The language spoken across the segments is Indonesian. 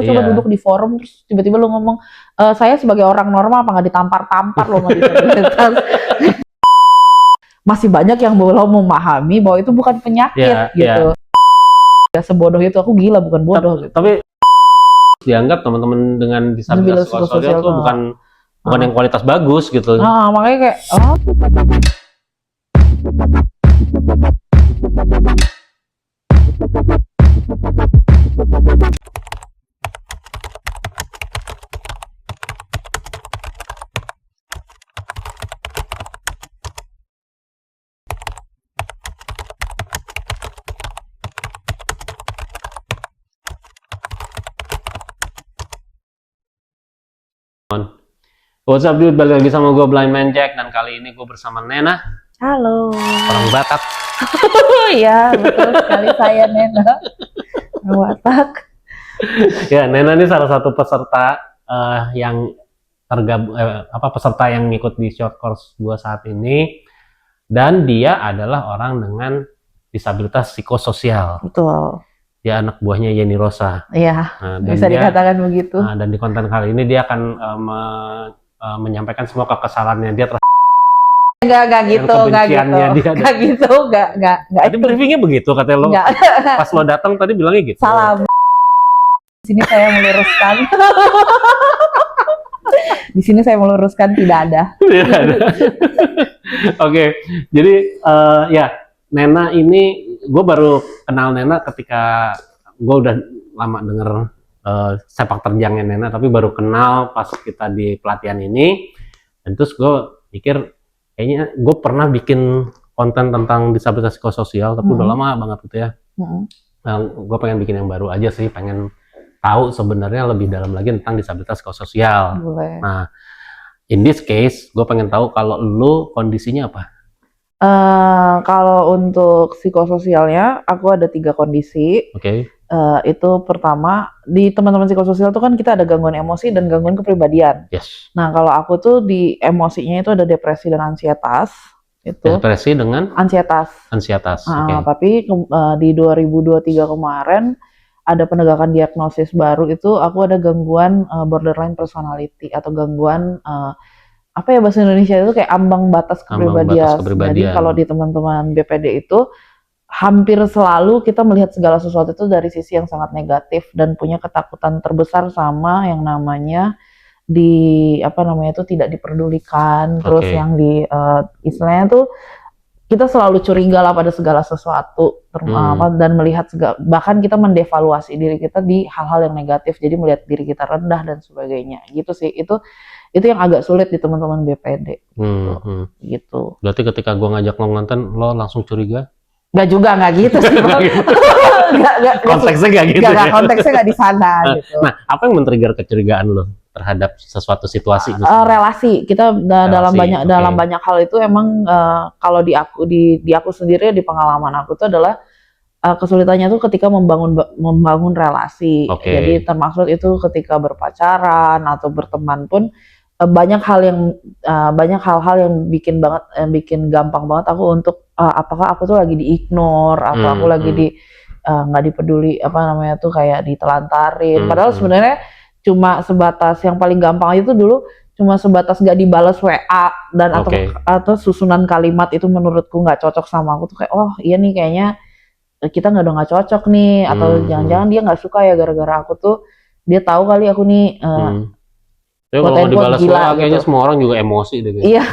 Coba duduk di forum terus tiba-tiba lu ngomong, saya sebagai orang normal apa nggak ditampar-tampar loh sama disabilitas. Masih banyak yang belum memahami bahwa itu bukan penyakit gitu. Ya sebodoh itu, aku gila bukan bodoh gitu. Tapi dianggap teman-teman dengan disabilitas psikososial itu bukan yang kualitas bagus gitu. Makanya kayak What's up dude, balik lagi sama gue Blind Man Jack, dan kali ini gue bersama Nena. halo. Orang Batak. Iya, betul sekali, saya Nena. Batak. Ya, Nena ini salah satu peserta yang tergabung, peserta yang ngikut di short course gue saat ini, dan dia adalah orang dengan disabilitas psikososial. Betul. Dia anak buahnya Yeni Rosa. Iya, bisa dikatakan begitu. Dan di konten kali ini dia akan menyampaikan semua kekesalannya dia Enggak gitu. Tadi briefingnya begitu katanya lo. Pas lo datang tadi bilangnya gitu. Salam. Di sini saya meluruskan. Di sini saya meluruskan tidak ada. Tidak ada. Oke, jadi ya Nena ini gue baru kenal Nena ketika gue udah lama denger sepak terjangnya Nena, tapi baru kenal pas kita di pelatihan ini. Dan terus gue pikir kayaknya gue pernah bikin konten tentang disabilitas psikososial, tapi udah lama banget gitu ya. Gue pengen bikin yang baru aja sih, pengen tahu sebenarnya lebih dalam lagi tentang disabilitas psikososial. Nah, in this case gue pengen tahu kalau lu kondisinya apa? Kalau untuk psikososialnya aku ada 3 kondisi. Itu pertama, di teman-teman psikososial itu kan kita ada gangguan emosi dan gangguan kepribadian. Nah, kalau aku tuh di emosinya itu ada depresi dan ansietas. Itu depresi dengan ansietas. Tapi di 2023 kemarin ada penegakan diagnosis baru, itu aku ada gangguan borderline personality atau gangguan apa ya bahasa Indonesia itu kayak ambang batas kepribadian. Jadi kalau di teman-teman BPD itu hampir selalu kita melihat segala sesuatu itu dari sisi yang sangat negatif dan punya ketakutan terbesar sama yang namanya itu tidak diperdulikan. Terus yang di istilahnya tuh kita selalu curiga lah pada segala sesuatu, dan melihat bahkan kita mendevaluasi diri kita di hal-hal yang negatif, jadi melihat diri kita rendah dan sebagainya gitu sih. Itu yang agak sulit di teman-teman BPD gitu. Berarti ketika gua ngajak lo ngonten lo langsung curiga? Nggak gitu sih Bang. Konteksnya nggak gitu. Konteksnya nggak di sana gitu. Nah, apa yang men-trigger kecurigaan lo terhadap sesuatu situasi? Relasi kita dalam banyak hal itu emang kalau di aku sendiri, di pengalaman aku itu adalah kesulitannya tuh ketika membangun relasi. Jadi termaksud itu ketika berpacaran atau berteman pun banyak hal-hal yang bikin gampang banget aku untuk apakah aku tuh lagi di-ignore atau aku lagi nggak dipeduli, kayak ditelantarin. Padahal sebenarnya cuma sebatas yang paling gampang itu dulu cuma sebatas nggak dibalas WA dan atau susunan kalimat itu menurutku nggak cocok sama aku tuh kayak oh iya nih kayaknya kita nggak cocok nih, atau jangan-jangan dia nggak suka ya gara-gara aku tuh dia tahu kali aku nih kalau nggak dibalas WA kayaknya gitu. Semua orang juga emosi deh. Iya,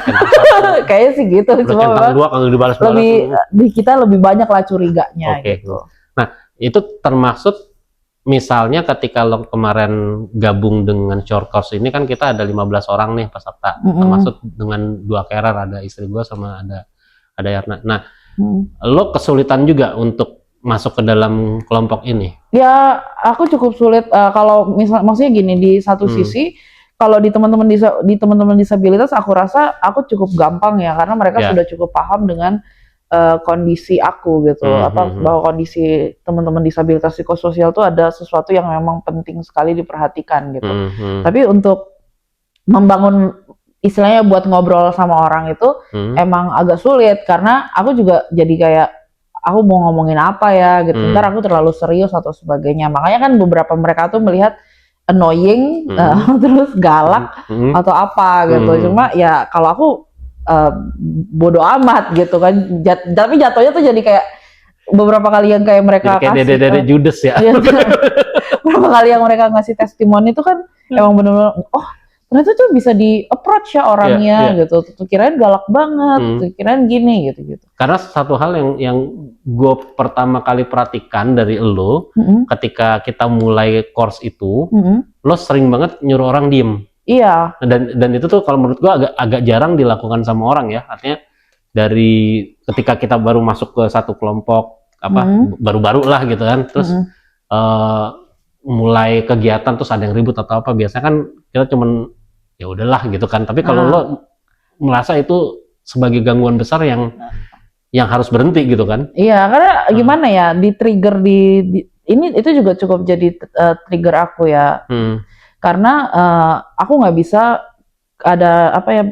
kayaknya sih gitu. Cuma kita lebih banyak lah curiganya gitu. Nah, itu termasuk misalnya ketika lo kemarin gabung dengan short course ini kan kita ada 15 orang nih peserta, termasuk dengan 2 carer, ada istri gue sama ada Yarna. Nah, lo kesulitan juga untuk masuk ke dalam kelompok ini? Ya, aku cukup sulit kalau maksudnya gini, di satu sisi kalau di teman-teman disabilitas aku rasa aku cukup gampang ya, karena mereka sudah cukup paham dengan kondisi aku gitu, bahwa kondisi teman-teman disabilitas psikososial itu ada sesuatu yang memang penting sekali diperhatikan gitu. Tapi untuk membangun istilahnya buat ngobrol sama orang itu emang agak sulit, karena aku juga jadi kayak aku mau ngomongin apa ya gitu, ntar aku terlalu serius atau sebagainya. Makanya kan beberapa mereka tuh melihat annoying, terus galak atau apa gitu. Cuma ya kalau aku bodo amat gitu kan. Tapi jatuhnya tuh jadi kayak beberapa kali yang kayak mereka jadi kayak kasih dede Judes ya. Beberapa kali yang mereka ngasih testimoni itu kan emang bener-bener ternyata tuh bisa di approach ya orangnya gitu. Tuh kirain galak banget, tuh kirain gini gitu. Karena satu hal yang gue pertama kali perhatikan dari lo, ketika kita mulai course itu, lo sering banget nyuruh orang diem. Iya. Dan itu tuh kalau menurut gue agak jarang dilakukan sama orang ya. Artinya dari ketika kita baru masuk ke satu kelompok baru-baru lah gitu kan, terus mulai kegiatan terus ada yang ribut atau apa, biasanya kan kita cuman ya udahlah gitu kan. Tapi kalau lo merasa itu sebagai gangguan besar yang harus berhenti gitu kan? Iya, karena gimana ya, di trigger ini itu juga cukup jadi trigger aku ya. Karena aku nggak bisa ada apa ya,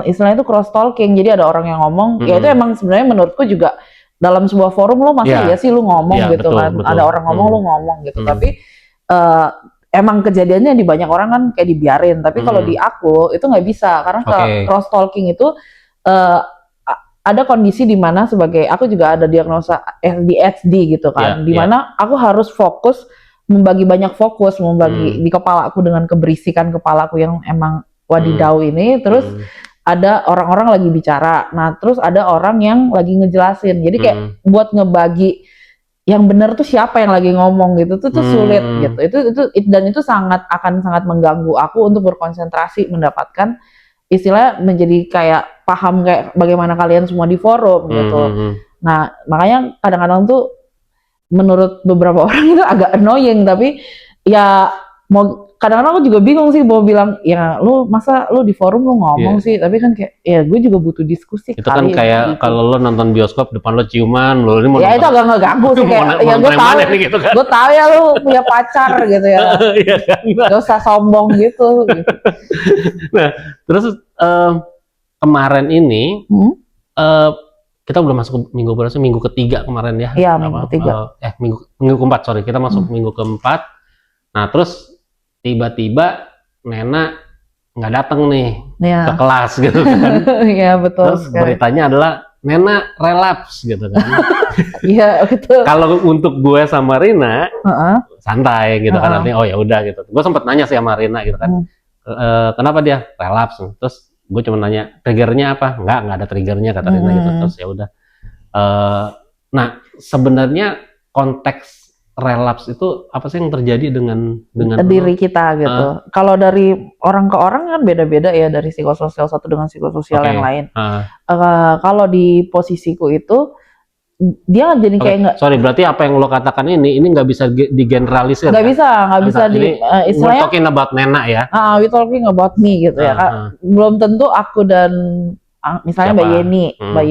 istilahnya itu cross talking. Jadi ada orang yang ngomong, ya itu emang sebenarnya menurutku juga dalam sebuah forum lo masa ya sih lo ngomong gitu betul, kan. Betul. Ada orang ngomong lo ngomong gitu. Tapi emang kejadiannya di banyak orang kan kayak dibiarin, tapi kalau di aku itu nggak bisa karena cross talking itu ada kondisi di mana sebagai aku juga ada diagnosa ADHD gitu kan, di mana aku harus fokus membagi di kepala aku dengan keberisikan kepala aku yang emang wadidau ini, terus ada orang-orang lagi bicara, nah terus ada orang yang lagi ngejelasin, jadi kayak buat ngebagi yang benar tuh siapa yang lagi ngomong gitu tuh sulit gitu. Dan itu akan sangat mengganggu aku untuk berkonsentrasi mendapatkan istilah menjadi kayak paham kayak bagaimana kalian semua di forum gitu. Nah, makanya kadang-kadang tuh menurut beberapa orang itu agak annoying, tapi ya kadang-kadang aku juga bingung sih mau bilang ya lu masa lu di forum lu ngomong sih, tapi kan kayak ya gue juga butuh diskusi itu kan kayak gitu. Kalau lo nonton bioskop depan lo ciuman lo ini mau ya itu agak ngeganggu sih kayak ya gue tahu gitu kan. Gue tahu ya lu punya pacar gitu ya. Iya kan, gak usah sombong gitu. Nah terus kemarin ini kita udah masuk minggu berapa sih, minggu ketiga kemarin ya? Iya, minggu ketiga. Minggu keempat, sorry, kita masuk minggu keempat. Nah terus tiba-tiba Nena nggak datang nih ke kelas gitu kan. Iya betul. Terus beritanya adalah Nena relapse gitu kan. Iya betul. Kalau untuk gue sama Rina santai gitu kan, artinya oh ya udah gitu. Gue sempet nanya sih sama Rina gitu kan, kenapa dia relapse? Terus gue cuma nanya triggernya apa? Nggak ada triggernya kata Rina gitu. Terus ya udah. Nah sebenarnya konteks relapse itu apa sih yang terjadi dengan diri kita gitu. Kalau dari orang ke orang kan beda-beda ya, dari psikososial satu dengan psikososial yang lain. Kalau di posisiku itu dia jadi kayak nggak. Sorry, berarti apa yang lo katakan ini nggak bisa digeneralisir? Nggak bisa di istilahnya. We're talking about Nena ya. We talking about me gitu ya. Belum tentu aku dan misalnya Mbak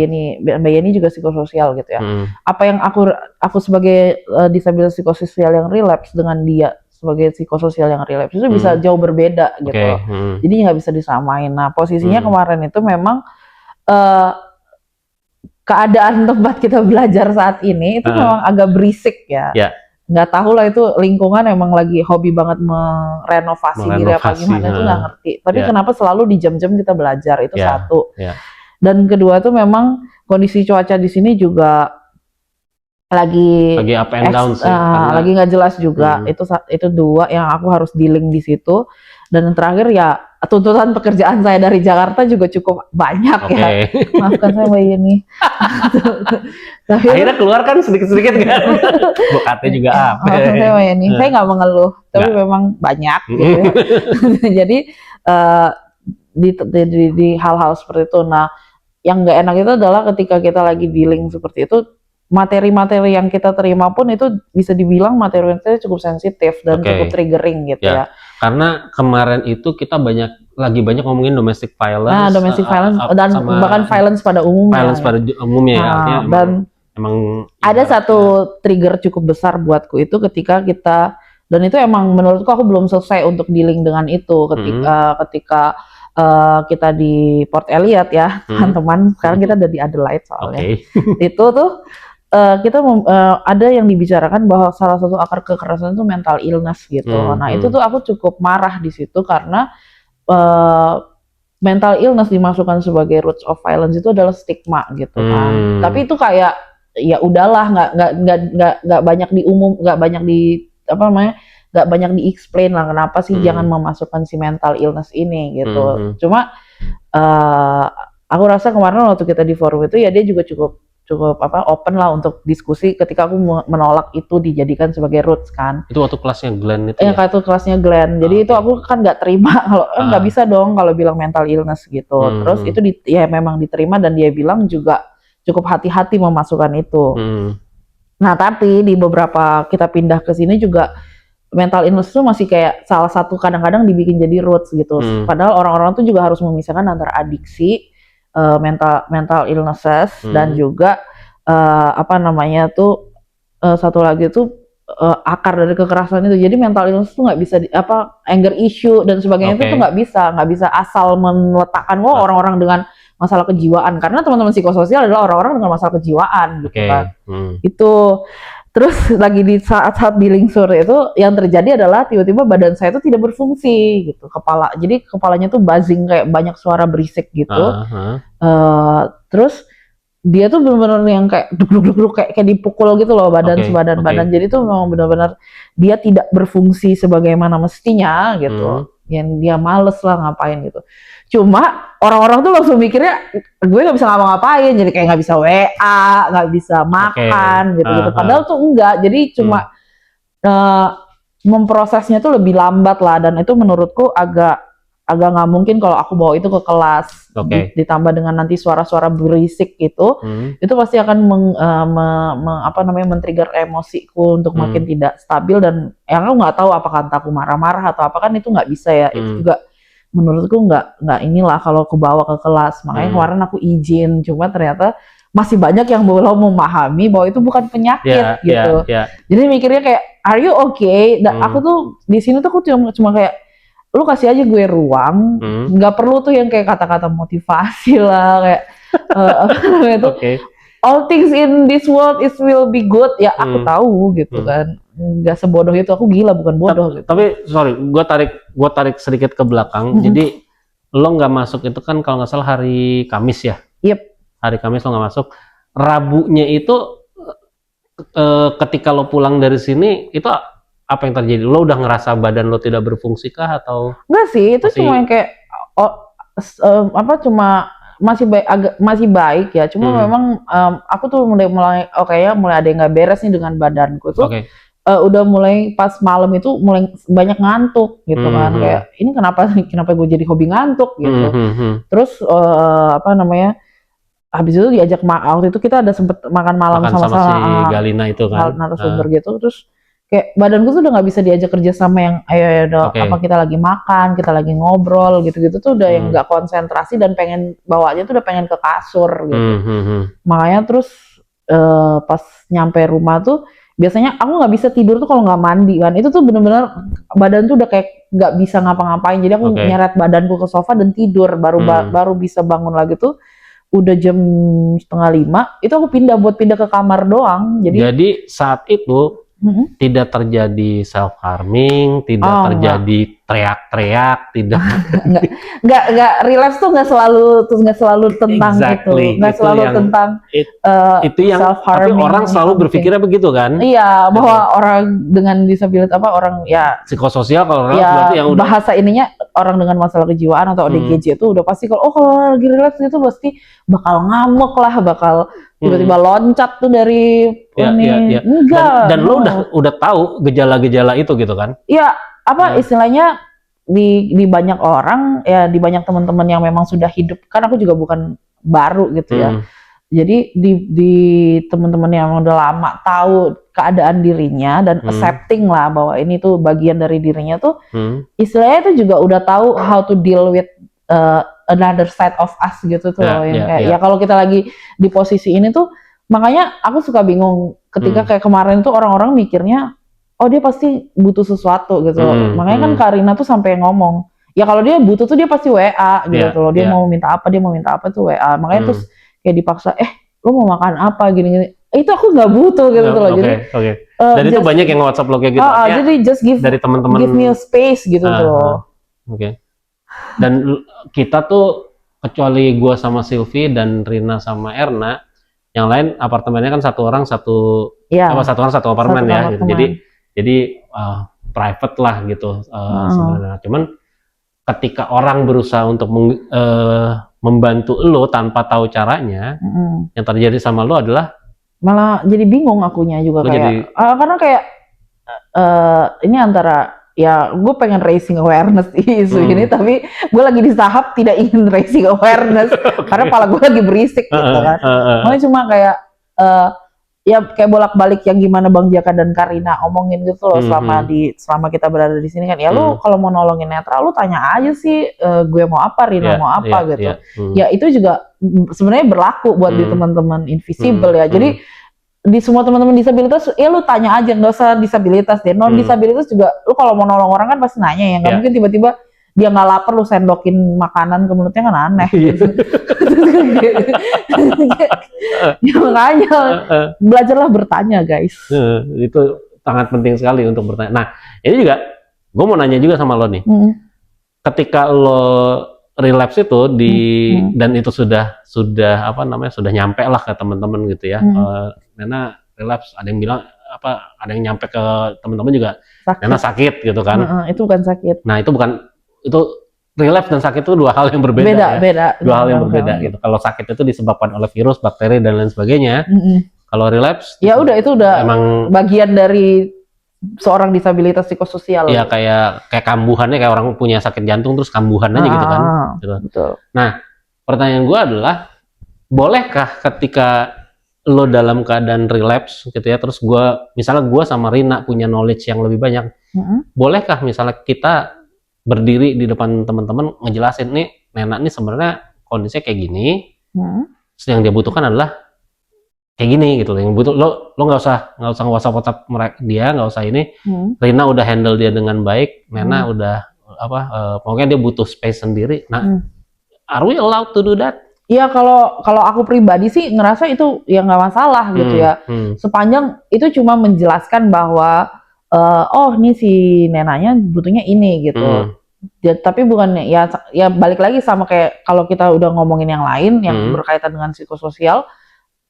Yeni juga psikososial gitu ya. Apa yang aku sebagai disabilitas psikososial yang relapse dengan dia sebagai psikososial yang relapse itu bisa jauh berbeda gitu. Jadi nggak bisa disamain. Nah posisinya kemarin itu memang keadaan tempat kita belajar saat ini itu memang agak berisik ya. Nggak tahu lah itu lingkungan emang lagi hobi banget merenovasi diri apa gimana itu nggak ngerti. Tapi kenapa selalu di jam-jam kita belajar itu satu. Dan kedua tuh memang kondisi cuaca di sini juga lagi up and down sih. Lagi nggak jelas juga. Itu dua yang aku harus dealing di situ. Dan yang terakhir ya tuntutan pekerjaan saya dari Jakarta juga cukup banyak ya. Maafkan saya Mbak Yeni. Tapi akhirnya keluar kan sedikit-sedikit kan. Bokatnya juga apa. Maafkan saya Mbak Yeni. Saya nggak mengeluh, tapi memang banyak gitu ya. Jadi di hal-hal seperti itu. Nah, yang nggak enak itu adalah ketika kita lagi dealing seperti itu, materi-materi yang kita terima pun itu bisa dibilang materi-materi cukup sensitif dan cukup triggering gitu ya. Karena kemarin itu kita lagi banyak ngomongin domestic violence. Nah, domestic violence dan bahkan violence pada umumnya. Violence pada umumnya ya. Dan emang ada satu trigger cukup besar buatku itu ketika kita, dan itu emang menurutku aku belum selesai untuk dealing dengan itu ketika kita di Port Elliot ya, teman-teman. Sekarang kita udah di Adelaide soalnya. Itu tuh ada yang dibicarakan bahwa salah satu akar kekerasan itu mental illness gitu. Nah itu tuh aku cukup marah di situ karena mental illness dimasukkan sebagai roots of violence itu adalah stigma gitu kan. Tapi itu kayak ya udahlah, nggak banyak nggak banyak nggak banyak di-explain lah kenapa sih jangan memasukkan si mental illness ini gitu. Cuma aku rasa kemarin waktu kita di forum itu ya dia juga cukup open lah untuk diskusi ketika aku menolak itu dijadikan sebagai roots kan. Itu waktu kelasnya Glenn itu ya? Waktu kelasnya Glenn. Jadi itu aku kan nggak terima kalau nggak bisa dong kalau bilang mental illness gitu. Terus itu ya memang diterima dan dia bilang juga cukup hati-hati memasukkan itu. Nah tapi di beberapa kita pindah ke sini juga mental illness itu masih kayak salah satu kadang-kadang dibikin jadi roots gitu. Padahal orang-orang tuh juga harus memisahkan antara adiksi, mental illnesses dan juga satu lagi tuh akar dari kekerasan itu. Jadi mental illness tuh nggak bisa anger issue dan sebagainya itu tuh nggak bisa asal meletakkan orang-orang dengan masalah kejiwaan, karena teman-teman psikososial adalah orang-orang dengan masalah kejiwaan gitu kan. Itu terus lagi di saat-saat di Lingsur itu yang terjadi adalah tiba-tiba badan saya itu tidak berfungsi gitu, jadi kepalanya tuh buzzing kayak banyak suara berisik gitu. Terus dia tuh benar-benar yang kayak duk kayak dipukul gitu loh badan badan. Jadi tuh memang benar-benar dia tidak berfungsi sebagaimana mestinya gitu. Yang dia males lah ngapain gitu. Cuma orang-orang tuh langsung mikirnya gue nggak bisa ngapa-ngapain, jadi kayak nggak bisa WA, nggak bisa makan gitu. Padahal tuh enggak. Jadi cuma memprosesnya tuh lebih lambat lah, dan itu menurutku agak nggak mungkin kalau aku bawa itu ke kelas. Ditambah dengan nanti suara-suara berisik itu pasti akan men-trigger emosiku untuk makin tidak stabil, dan aku nggak tahu apakah aku marah-marah atau apa, kan itu nggak bisa ya. Itu juga menurutku nggak inilah kalau aku bawa ke kelas. Makanya kemarin aku izin, cuma ternyata masih banyak yang belum memahami bahwa itu bukan penyakit gitu. Jadi mikirnya kayak are you okay? Dan aku tuh di sini tuh aku cuma kayak lu kasih aja gue ruang, nggak perlu tuh yang kayak kata-kata motivasi lah kayak all things in this world will be good ya. Aku tahu gitu kan, nggak sebodoh itu, aku gila bukan bodoh gitu. Tapi sorry, gue tarik sedikit ke belakang. Jadi lo nggak masuk itu kan kalau nggak salah hari Kamis ya? Hari Kamis lo nggak masuk. Rabunya itu ketika lo pulang dari sini itu apa yang terjadi? Lo udah ngerasa badan lo tidak berfungsi kah atau? Enggak sih, itu cuma yang kayak cuma masih baik ya. Cuma memang aku tuh mulai ada yang nggak beres nih dengan badanku tuh. Udah mulai pas malam itu mulai banyak ngantuk gitu kan. Kayak ini kenapa gue jadi hobi ngantuk gitu. Terus habis itu diajak waktu itu kita ada sempet makan malam sama-sama si Galina itu kan. Narasumber gitu. Terus kayak badanku tuh udah nggak bisa diajak kerja sama yang apa kita lagi makan, kita lagi ngobrol gitu-gitu tuh udah yang nggak konsentrasi dan pengen bawanya tuh udah pengen ke kasur gitu. Makanya terus pas nyampe rumah tuh biasanya aku nggak bisa tidur tuh kalau nggak mandi kan. Itu tuh bener-bener badan tuh udah kayak nggak bisa ngapa-ngapain. Jadi aku nyeret badanku ke sofa dan tidur, baru bisa bangun lagi tuh udah jam 4:30. Itu aku pindah ke kamar doang. Jadi saat itu tidak terjadi self harming, tidak terjadi teriak-teriak, tidak nggak relapse tuh nggak selalu tentang itu, nggak selalu tentang itu yang self harming. Tapi orang selalu berpikirnya begitu kan? Iya, bahwa orang dengan disabilitas orang ya psikososial kalau orang berarti yang bahasa ininya orang dengan masalah kejiwaan atau ODGJ itu udah pasti kalau lagi relapse itu pasti bakal ngamuk lah, bakal tiba-tiba loncat tuh dari ini. Enggak. Dan lo udah tahu gejala-gejala itu gitu kan? Iya, istilahnya di banyak orang ya, di banyak teman-teman yang memang sudah hidup, kan aku juga bukan baru gitu ya. Jadi di teman-teman yang udah lama tahu keadaan dirinya dan accepting lah bahwa ini tuh bagian dari dirinya tuh, istilahnya itu juga udah tahu how to deal with another side of us gitu tuh. Ya kalau kita lagi di posisi ini tuh, makanya aku suka bingung ketika kayak kemarin tuh orang-orang mikirnya oh dia pasti butuh sesuatu gitu. Makanya kan Karina tuh sampai ngomong ya kalau dia butuh tuh dia pasti WA gitu loh. Dia mau minta apa tuh WA. Makanya terus kayak dipaksa lu mau makan apa gini-gini. itu aku nggak butuh gitu loh. Oke, Jadi oke. Dan itu banyak yang WhatsApp lo kayak gitu. jadi just dari teman-teman give me a space gitu loh. Oke. Dan kita tuh kecuali gua sama Silvi dan Rina sama Erna, yang lain apartemennya kan satu orang satu apartemen ya gitu. Jadi private lah gitu sebenarnya. Cuman ketika orang berusaha untuk membantu lo tanpa tahu caranya, yang terjadi sama lo adalah malah jadi bingung akunya juga kayak karena kayak ini antara ya gue pengen raising awareness isu ini, tapi gue lagi di tahap tidak ingin raising awareness karena kepala gue lagi berisik gitu kan. Makanya cuma kayak ya kayak bolak-balik yang gimana Bang Jaka dan Karina omongin gitu loh selama kita berada di sini kan. Ya lu kalau mau nolongin Netra lu tanya aja sih gue mau apa, Rina mau apa gitu. Ya itu juga sebenarnya berlaku buat di teman-teman invisible ya. Jadi di semua teman-teman disabilitas ya lu tanya aja, nggak usah disabilitas deh, non disabilitas juga lu kalau mau nolong orang kan pasti nanya ya, nggak mungkin tiba-tiba dia nggak lapar lu sendokin makanan ke mulutnya kan aneh. Ya makanya belajarlah bertanya guys. Itu sangat penting sekali untuk bertanya. Nah ini juga gue mau nanya juga sama lo nih, ketika lo relapse itu dan itu sudah nyampe lah ke teman-teman gitu ya. Nena relapse, ada yang bilang ada yang nyampe ke teman-teman juga sakit. Nena sakit gitu kan. Itu bukan sakit. Nah itu relapse dan sakit itu dua hal yang berbeda. Dua hal yang berbeda gitu. Kalau sakit itu disebabkan oleh virus, bakteri dan lain sebagainya. Kalau relapse ya udah itu udah emang bagian dari seorang disabilitas psikososial. Iya kayak kambuhannya, kayak orang punya sakit jantung terus kambuhan aja gitu kan. Gitu. Betul. Nah, pertanyaan gue adalah, bolehkah ketika lo dalam keadaan relapse gitu ya, terus misalnya gue sama Rina punya knowledge yang lebih banyak, bolehkah misalnya kita berdiri di depan teman-teman ngejelasin nih, Nena nih sebenarnya kondisinya kayak gini, yang dia butuhkan adalah kayak gini gitu loh, yang butuh lo nggak usah WhatsApp dia, nggak usah ini. Rina udah handle dia dengan baik, Nena udah pokoknya dia butuh space sendiri. Nah, are we allowed to do that? Iya, kalau aku pribadi sih ngerasa itu ya nggak masalah gitu ya, sepanjang itu cuma menjelaskan bahwa oh ini si Nenanya butuhnya ini gitu. Tapi bukan ya balik lagi sama kayak kalau kita udah ngomongin yang lain yang berkaitan dengan psikososial.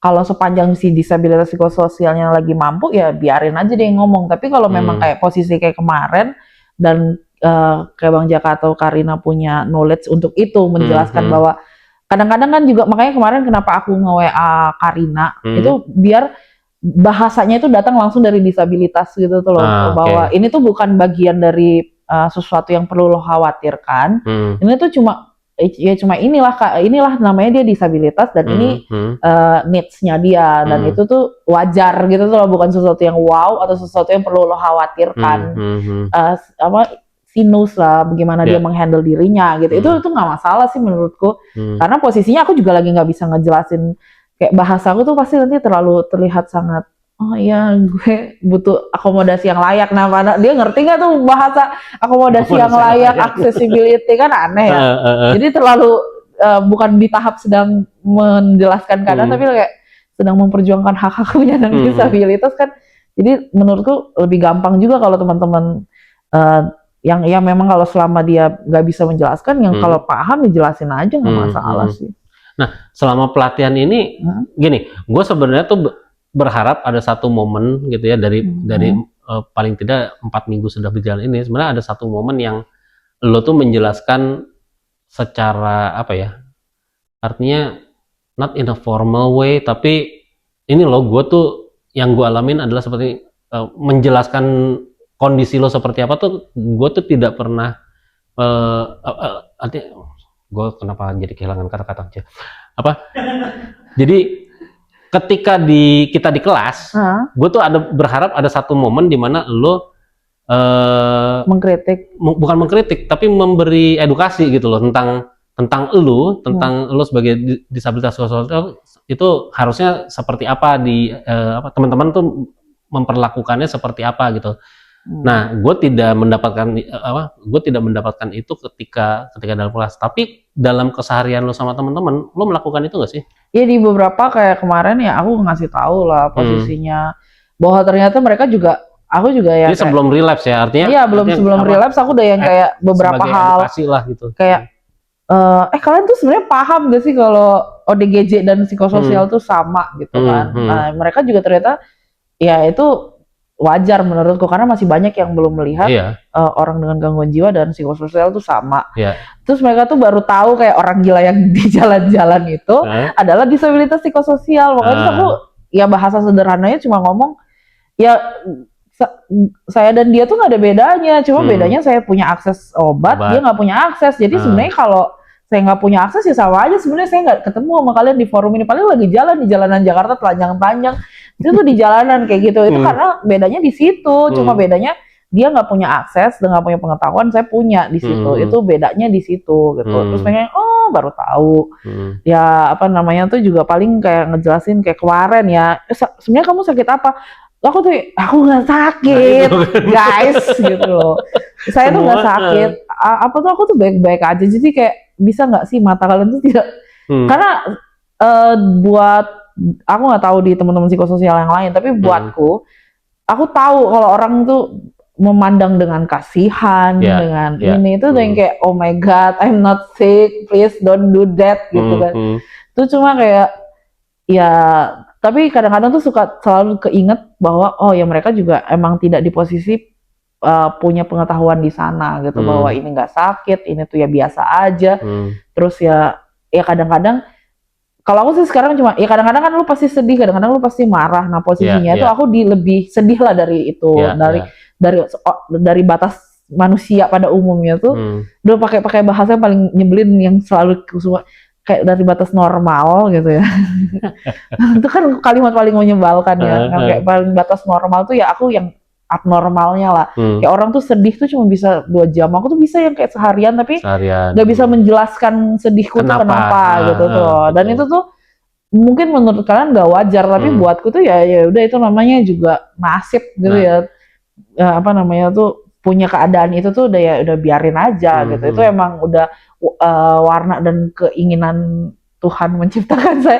Kalau sepanjang si disabilitas psikososialnya lagi mampu ya biarin aja dia ngomong. Tapi kalau memang kayak posisi kayak kemarin dan kayak Bang Jaka atau Karina punya knowledge untuk itu menjelaskan bahwa kadang-kadang kan juga, makanya kemarin kenapa aku nge-WA Karina itu biar bahasanya itu datang langsung dari disabilitas gitu tuh loh, bahwa ini tuh bukan bagian dari sesuatu yang perlu lo khawatirkan. Ini tuh cuma inilah namanya dia disabilitas dan ini needs-nya dia, dan itu tuh wajar gitu tuh loh, bukan sesuatu yang wow atau sesuatu yang perlu lo khawatirkan. Sinus lah, bagaimana dia menghandle dirinya gitu. Itu nggak masalah sih menurutku, karena posisinya aku juga lagi nggak bisa ngejelasin, kayak bahasaku tuh pasti nanti terlalu terlihat sangat oh iya gue butuh akomodasi yang layak. Nah mana dia ngerti nggak tuh bahasa akomodasi yang layak, accessibility kan aneh ya. Jadi terlalu bukan di tahap sedang menjelaskan keadaan, tapi kayak sedang memperjuangkan hak-hak penyandang disabilitas kan. Jadi menurutku lebih gampang juga kalau teman-teman yang memang kalau selama dia nggak bisa menjelaskan, yang kalau paham dijelasin aja nggak masalah sih. Nah selama pelatihan ini gini, gue sebenarnya tuh berharap ada satu momen gitu ya, dari paling tidak 4 minggu sudah berjalan ini, sebenarnya ada satu momen yang lo tuh menjelaskan secara artinya not in a formal way, tapi ini lo, gue tuh yang gue alamin adalah seperti menjelaskan kondisi lo seperti apa tuh, gue tuh tidak pernah artinya gue kenapa jadi kehilangan kata-kata aja jadi ketika kita di kelas, gue tuh berharap ada satu momen di mana lo bukan mengkritik, tapi memberi edukasi gitu loh tentang lo sebagai disabilitas sosial itu harusnya seperti apa, teman-teman tuh memperlakukannya seperti apa gitu. Nah, gue tidak mendapatkan itu ketika dalam kelas. Tapi dalam keseharian lo sama teman-teman, lo melakukan itu nggak sih? Ya di beberapa kayak kemarin ya aku ngasih tahu lah posisinya bahwa ternyata mereka juga, aku juga ya. Jadi sebelum relapse ya, artinya? Iya sebelum relapse aku udah yang kayak beberapa hal lah gitu. Kayak kalian tuh sebenarnya paham gak sih kalau ODGJ dan psikososial tuh sama gitu kan? Nah mereka juga ternyata ya itu wajar menurutku karena masih banyak yang belum melihat orang dengan gangguan jiwa dan psikososial tuh sama. Terus mereka tuh baru tahu kayak orang gila yang di jalan-jalan itu adalah disabilitas psikososial. Makanya terus aku ya bahasa sederhananya cuma ngomong ya saya dan dia tuh nggak ada bedanya, cuma bedanya saya punya akses obat, dia nggak punya akses. Jadi sebenarnya kalau saya nggak punya akses ya sama aja sebenarnya saya nggak ketemu sama kalian di forum ini, paling lagi jalan di jalanan Jakarta telanjang-telanjang itu tuh di jalanan kayak gitu. Itu karena bedanya di situ, cuma bedanya dia nggak punya akses dan nggak punya pengetahuan, saya punya di situ. Itu bedanya di situ gitu. Terus pengen baru tahu ya apa namanya tuh juga paling kayak ngejelasin kayak kemarin ya sebenarnya kamu sakit apa, aku nggak sakit guys gitu loh, saya tuh nggak sakit apa tuh, aku tuh baik-baik aja. Jadi kayak bisa nggak sih mata kalian tuh tidak karena buat aku nggak tahu di teman-teman psikososial yang lain, tapi buatku aku tahu kalau orang tuh memandang dengan kasihan dengan ini itu yang kayak oh my god I'm not sick please don't do that gitu kan. Itu cuma kayak ya tapi kadang-kadang tuh suka selalu keinget bahwa oh ya mereka juga emang tidak di posisi punya pengetahuan di sana gitu bahwa ini nggak sakit, ini tuh ya biasa aja. Terus ya kadang-kadang kalau aku sih sekarang cuma ya kadang-kadang kan lu pasti sedih, kadang-kadang lu pasti marah. Nah posisinya tuh aku lebih sedih lah dari itu, dari batas manusia pada umumnya tuh udah pakai bahasa yang paling nyebelin yang selalu kayak dari batas normal gitu ya. Itu kan kalimat paling menyebalkan ya. Kayak paling batas normal tuh ya aku yang abnormalnya lah. Kayak orang tuh sedih tuh cuma bisa 2 jam. Aku tuh bisa yang kayak seharian tapi nggak bisa menjelaskan sedihku tuh kenapa gitu tuh. Dan itu tuh mungkin menurut kalian nggak wajar tapi buatku tuh ya udah itu namanya juga nasib gitu ya. Apa namanya tuh punya keadaan itu tuh udah biarin aja gitu. Itu emang udah warna dan keinginan Tuhan menciptakan saya.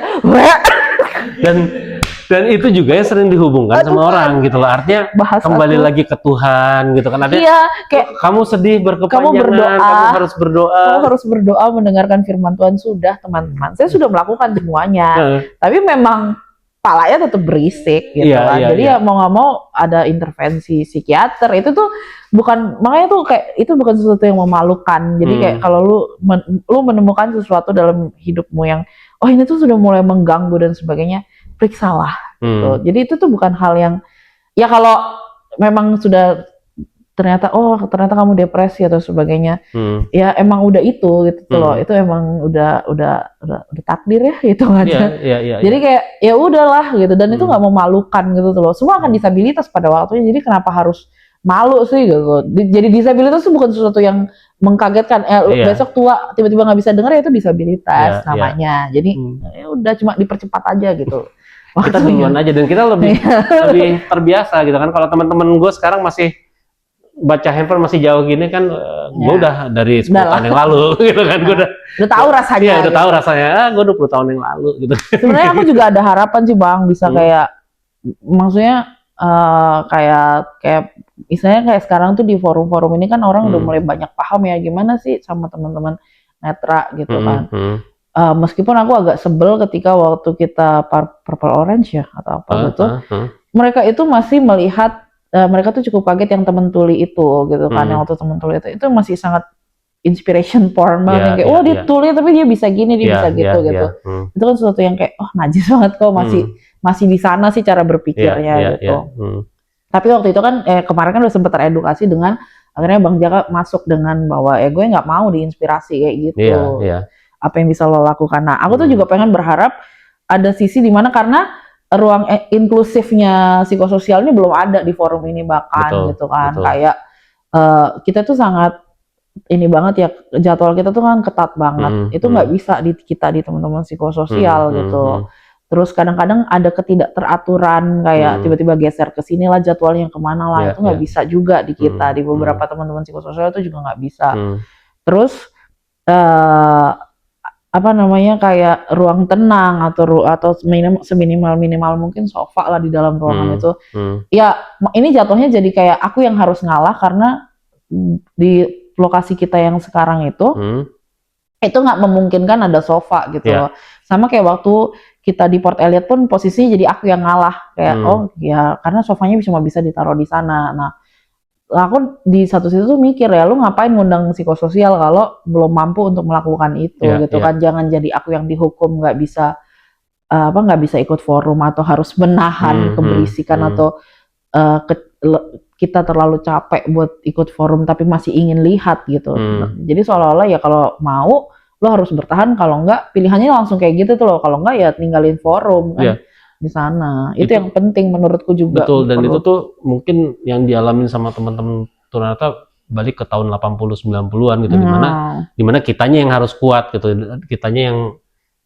Dan itu juga yang sering dihubungkan sama orang gitu loh. Artinya kembali lagi ke Tuhan gitu kan. Artinya kayak kamu sedih berkepanjangan, kamu harus berdoa. Kamu harus berdoa mendengarkan firman Tuhan. Sudah teman-teman, saya sudah melakukan semuanya. Tapi memang palanya tetap berisik gitu kan. Jadi ya mau nggak mau ada intervensi psikiater. Itu tuh bukan, makanya tuh kayak itu bukan sesuatu yang memalukan. Jadi kayak kalau lu menemukan sesuatu dalam hidupmu yang oh ini tuh sudah mulai mengganggu dan sebagainya, periksalah gitu. Jadi itu tuh bukan hal yang ya kalau memang sudah ternyata kamu depresi atau sebagainya, ya emang udah itu gitu loh. Itu emang udah takdir ya gitu aja. Jadi kayak ya udahlah gitu, dan itu nggak memalukan gitu loh. Semua akan disabilitas pada waktunya. Jadi kenapa harus malu sih gitu. Jadi disabilitas itu bukan sesuatu yang mengkagetkan. Besok tua tiba-tiba nggak bisa dengar ya itu disabilitas namanya. Jadi ya udah cuma dipercepat aja gitu. Kita duluan aja dan kita lebih terbiasa gitu kan. Kalau teman-teman gue sekarang masih baca handphone masih jauh gini kan, gue udah dari 10 tahun yang lalu gitu kan. Gue udah tahu rasanya. Iya, udah tahu rasanya. Gue 20 tahun yang lalu gitu. Sebenarnya aku juga ada harapan sih Bang, bisa kayak maksudnya kayak misalnya kayak sekarang tuh di forum-forum ini kan orang udah mulai banyak paham ya gimana sih sama teman-teman netra gitu kan. Meskipun aku agak sebel ketika waktu kita Purple Orange ya atau apa gitu, mereka itu masih melihat mereka tuh cukup kaget yang temen tuli itu gitu kan, yang waktu temen tuli itu masih sangat inspiration porn banget, kayak dia tuli tapi dia bisa gini, dia bisa gitu gitu. Itu kan sesuatu yang kayak najis banget kok masih di sana sih cara berpikirnya gitu. Tapi waktu itu kan kemarin kan udah sempet teredukasi dengan akhirnya Bang Jaka masuk dengan bahwa gue nggak mau diinspirasi kayak gitu. Apa yang bisa lo lakukan. Nah, aku tuh juga pengen berharap ada sisi di mana karena ruang inklusifnya psikososial ini belum ada di forum ini bahkan gitu kan. Kayak kita tuh sangat ini banget ya, jadwal kita tuh kan ketat banget. Itu nggak bisa kita di teman-teman psikososial gitu. Terus kadang-kadang ada ketidakteraturan kayak tiba-tiba geser ke sini lah jadwalnya kemana lah, itu nggak bisa juga di kita, di beberapa teman-teman psikososial itu juga nggak bisa. Terus apa namanya, kayak ruang tenang atau seminimal mungkin sofa lah di dalam ruangan itu. Ya ini jatuhnya jadi kayak aku yang harus ngalah karena di lokasi kita yang sekarang itu nggak memungkinkan ada sofa gitu loh. Sama kayak waktu kita di Port Elliot pun posisinya jadi aku yang ngalah kayak oh ya karena sofanya cuma bisa ditaruh di sana. Nah aku di satu sisi tuh mikir ya lu ngapain ngundang psikososial kalau belum mampu untuk melakukan itu gitu kan. Jangan jadi aku yang dihukum nggak bisa nggak bisa ikut forum atau harus menahan keberisikan atau kita terlalu capek buat ikut forum tapi masih ingin lihat gitu. Jadi seolah-olah ya kalau mau lo harus bertahan, kalau enggak pilihannya langsung kayak gitu tuh loh, kalau enggak ya tinggalin forum kan di sana. Itu yang penting menurutku juga. Betul, dan itu tuh mungkin yang dialamin sama teman-teman ternyata balik ke tahun 80-90-an gitu, dimana kitanya yang harus kuat gitu, kitanya yang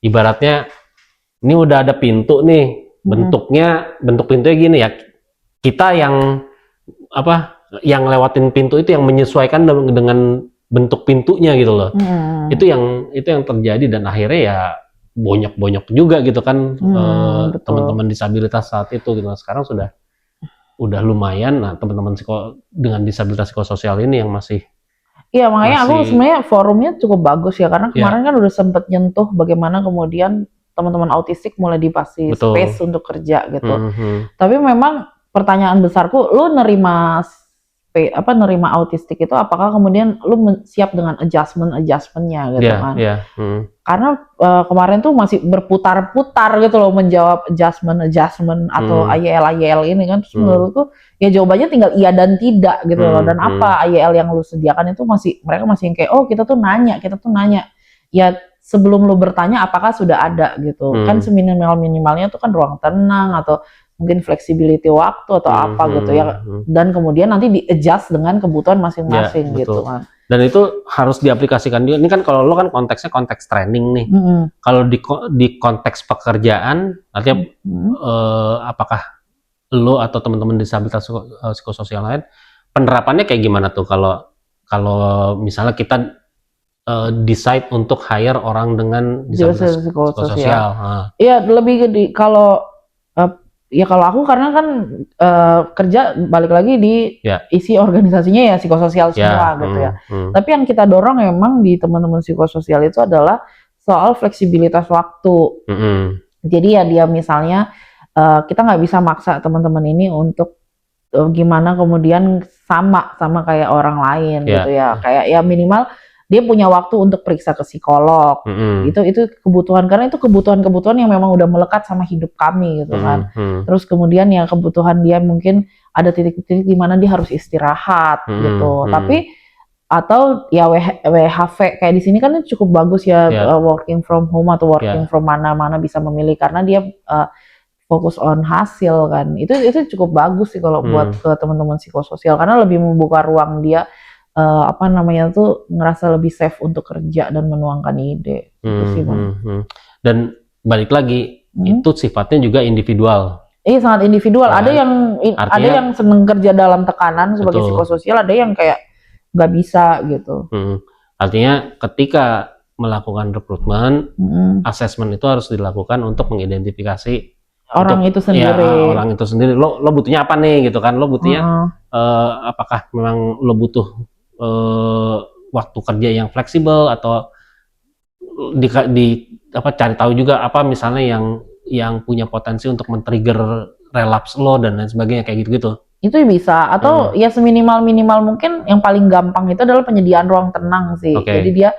ibaratnya ini udah ada pintu nih, bentuk pintunya gini ya, kita yang yang lewatin pintu itu yang menyesuaikan dengan bentuk pintunya gitu loh. Itu yang terjadi dan akhirnya ya bonyok-bonyok juga gitu kan teman-teman disabilitas saat itu gitu. Sekarang udah lumayan. Nah, teman-teman dengan disabilitas psikososial ini yang masih makanya aku sebenarnya forumnya cukup bagus ya karena kemarin kan udah sempet nyentuh bagaimana kemudian teman-teman autistik mulai dikasih space untuk kerja gitu. Tapi memang pertanyaan besarku, lu nerima autistik itu apakah kemudian lu siap dengan adjustmentnya gitu kan? Karena kemarin tuh masih berputar-putar gitu loh menjawab adjustment atau IEL ini kan. Terus menurutku ya jawabannya tinggal iya dan tidak gitu loh. Dan apa IEL yang lu sediakan itu mereka masih yang kayak oh kita tuh nanya. Ya sebelum lu bertanya apakah sudah ada gitu. Kan seminimal-minimalnya tuh kan ruang tenang atau mungkin flexibility waktu atau apa gitu ya, dan kemudian nanti di-adjust dengan kebutuhan masing-masing gitu kan. Dan itu harus diaplikasikan juga. Ini kan kalau lo kan konteksnya konteks training nih. Kalau di konteks pekerjaan, artinya apakah lo atau teman-teman disabilitas psikososial lain penerapannya kayak gimana tuh kalau misalnya kita decide untuk hire orang dengan disabilitas psikososial? Iya lebih gede kalau ya kalau aku karena kan kerja balik lagi di isi organisasinya ya psikososial semua gitu ya. Tapi yang kita dorong emang di teman-teman psikososial itu adalah soal fleksibilitas waktu. Jadi ya dia misalnya kita nggak bisa maksa teman-teman ini untuk gimana kemudian sama kayak orang lain gitu ya. Kayak ya minimal dia punya waktu untuk periksa ke psikolog. Itu kebutuhan, karena itu kebutuhan yang memang udah melekat sama hidup kami gitu kan. Terus kemudian ya kebutuhan dia mungkin ada titik-titik di mana dia harus istirahat gitu. Tapi atau ya WHV kayak di sini kan cukup bagus ya, working from home atau working from mana-mana bisa memilih karena dia fokus on hasil kan. Itu cukup bagus sih kalau buat ke teman-teman psikososial karena lebih membuka ruang dia ngerasa lebih safe untuk kerja dan menuangkan ide gitu sih Bang. Dan balik lagi itu sifatnya juga individual. Iya sangat individual. Artinya, ada yang seneng kerja dalam tekanan sebagai psikososial, ada yang kayak nggak bisa gitu. Artinya ketika melakukan rekrutmen, assessment itu harus dilakukan untuk mengidentifikasi orang itu sendiri. Orang itu sendiri. Lo butuhnya apa nih gitu kan? Lo butuhnya apakah memang lo butuh waktu kerja yang fleksibel atau cari tahu juga apa misalnya yang punya potensi untuk men-trigger relapse lo dan lain sebagainya kayak gitu-gitu. Itu bisa atau ya seminimal mungkin yang paling gampang itu adalah penyediaan ruang tenang sih. Jadi dia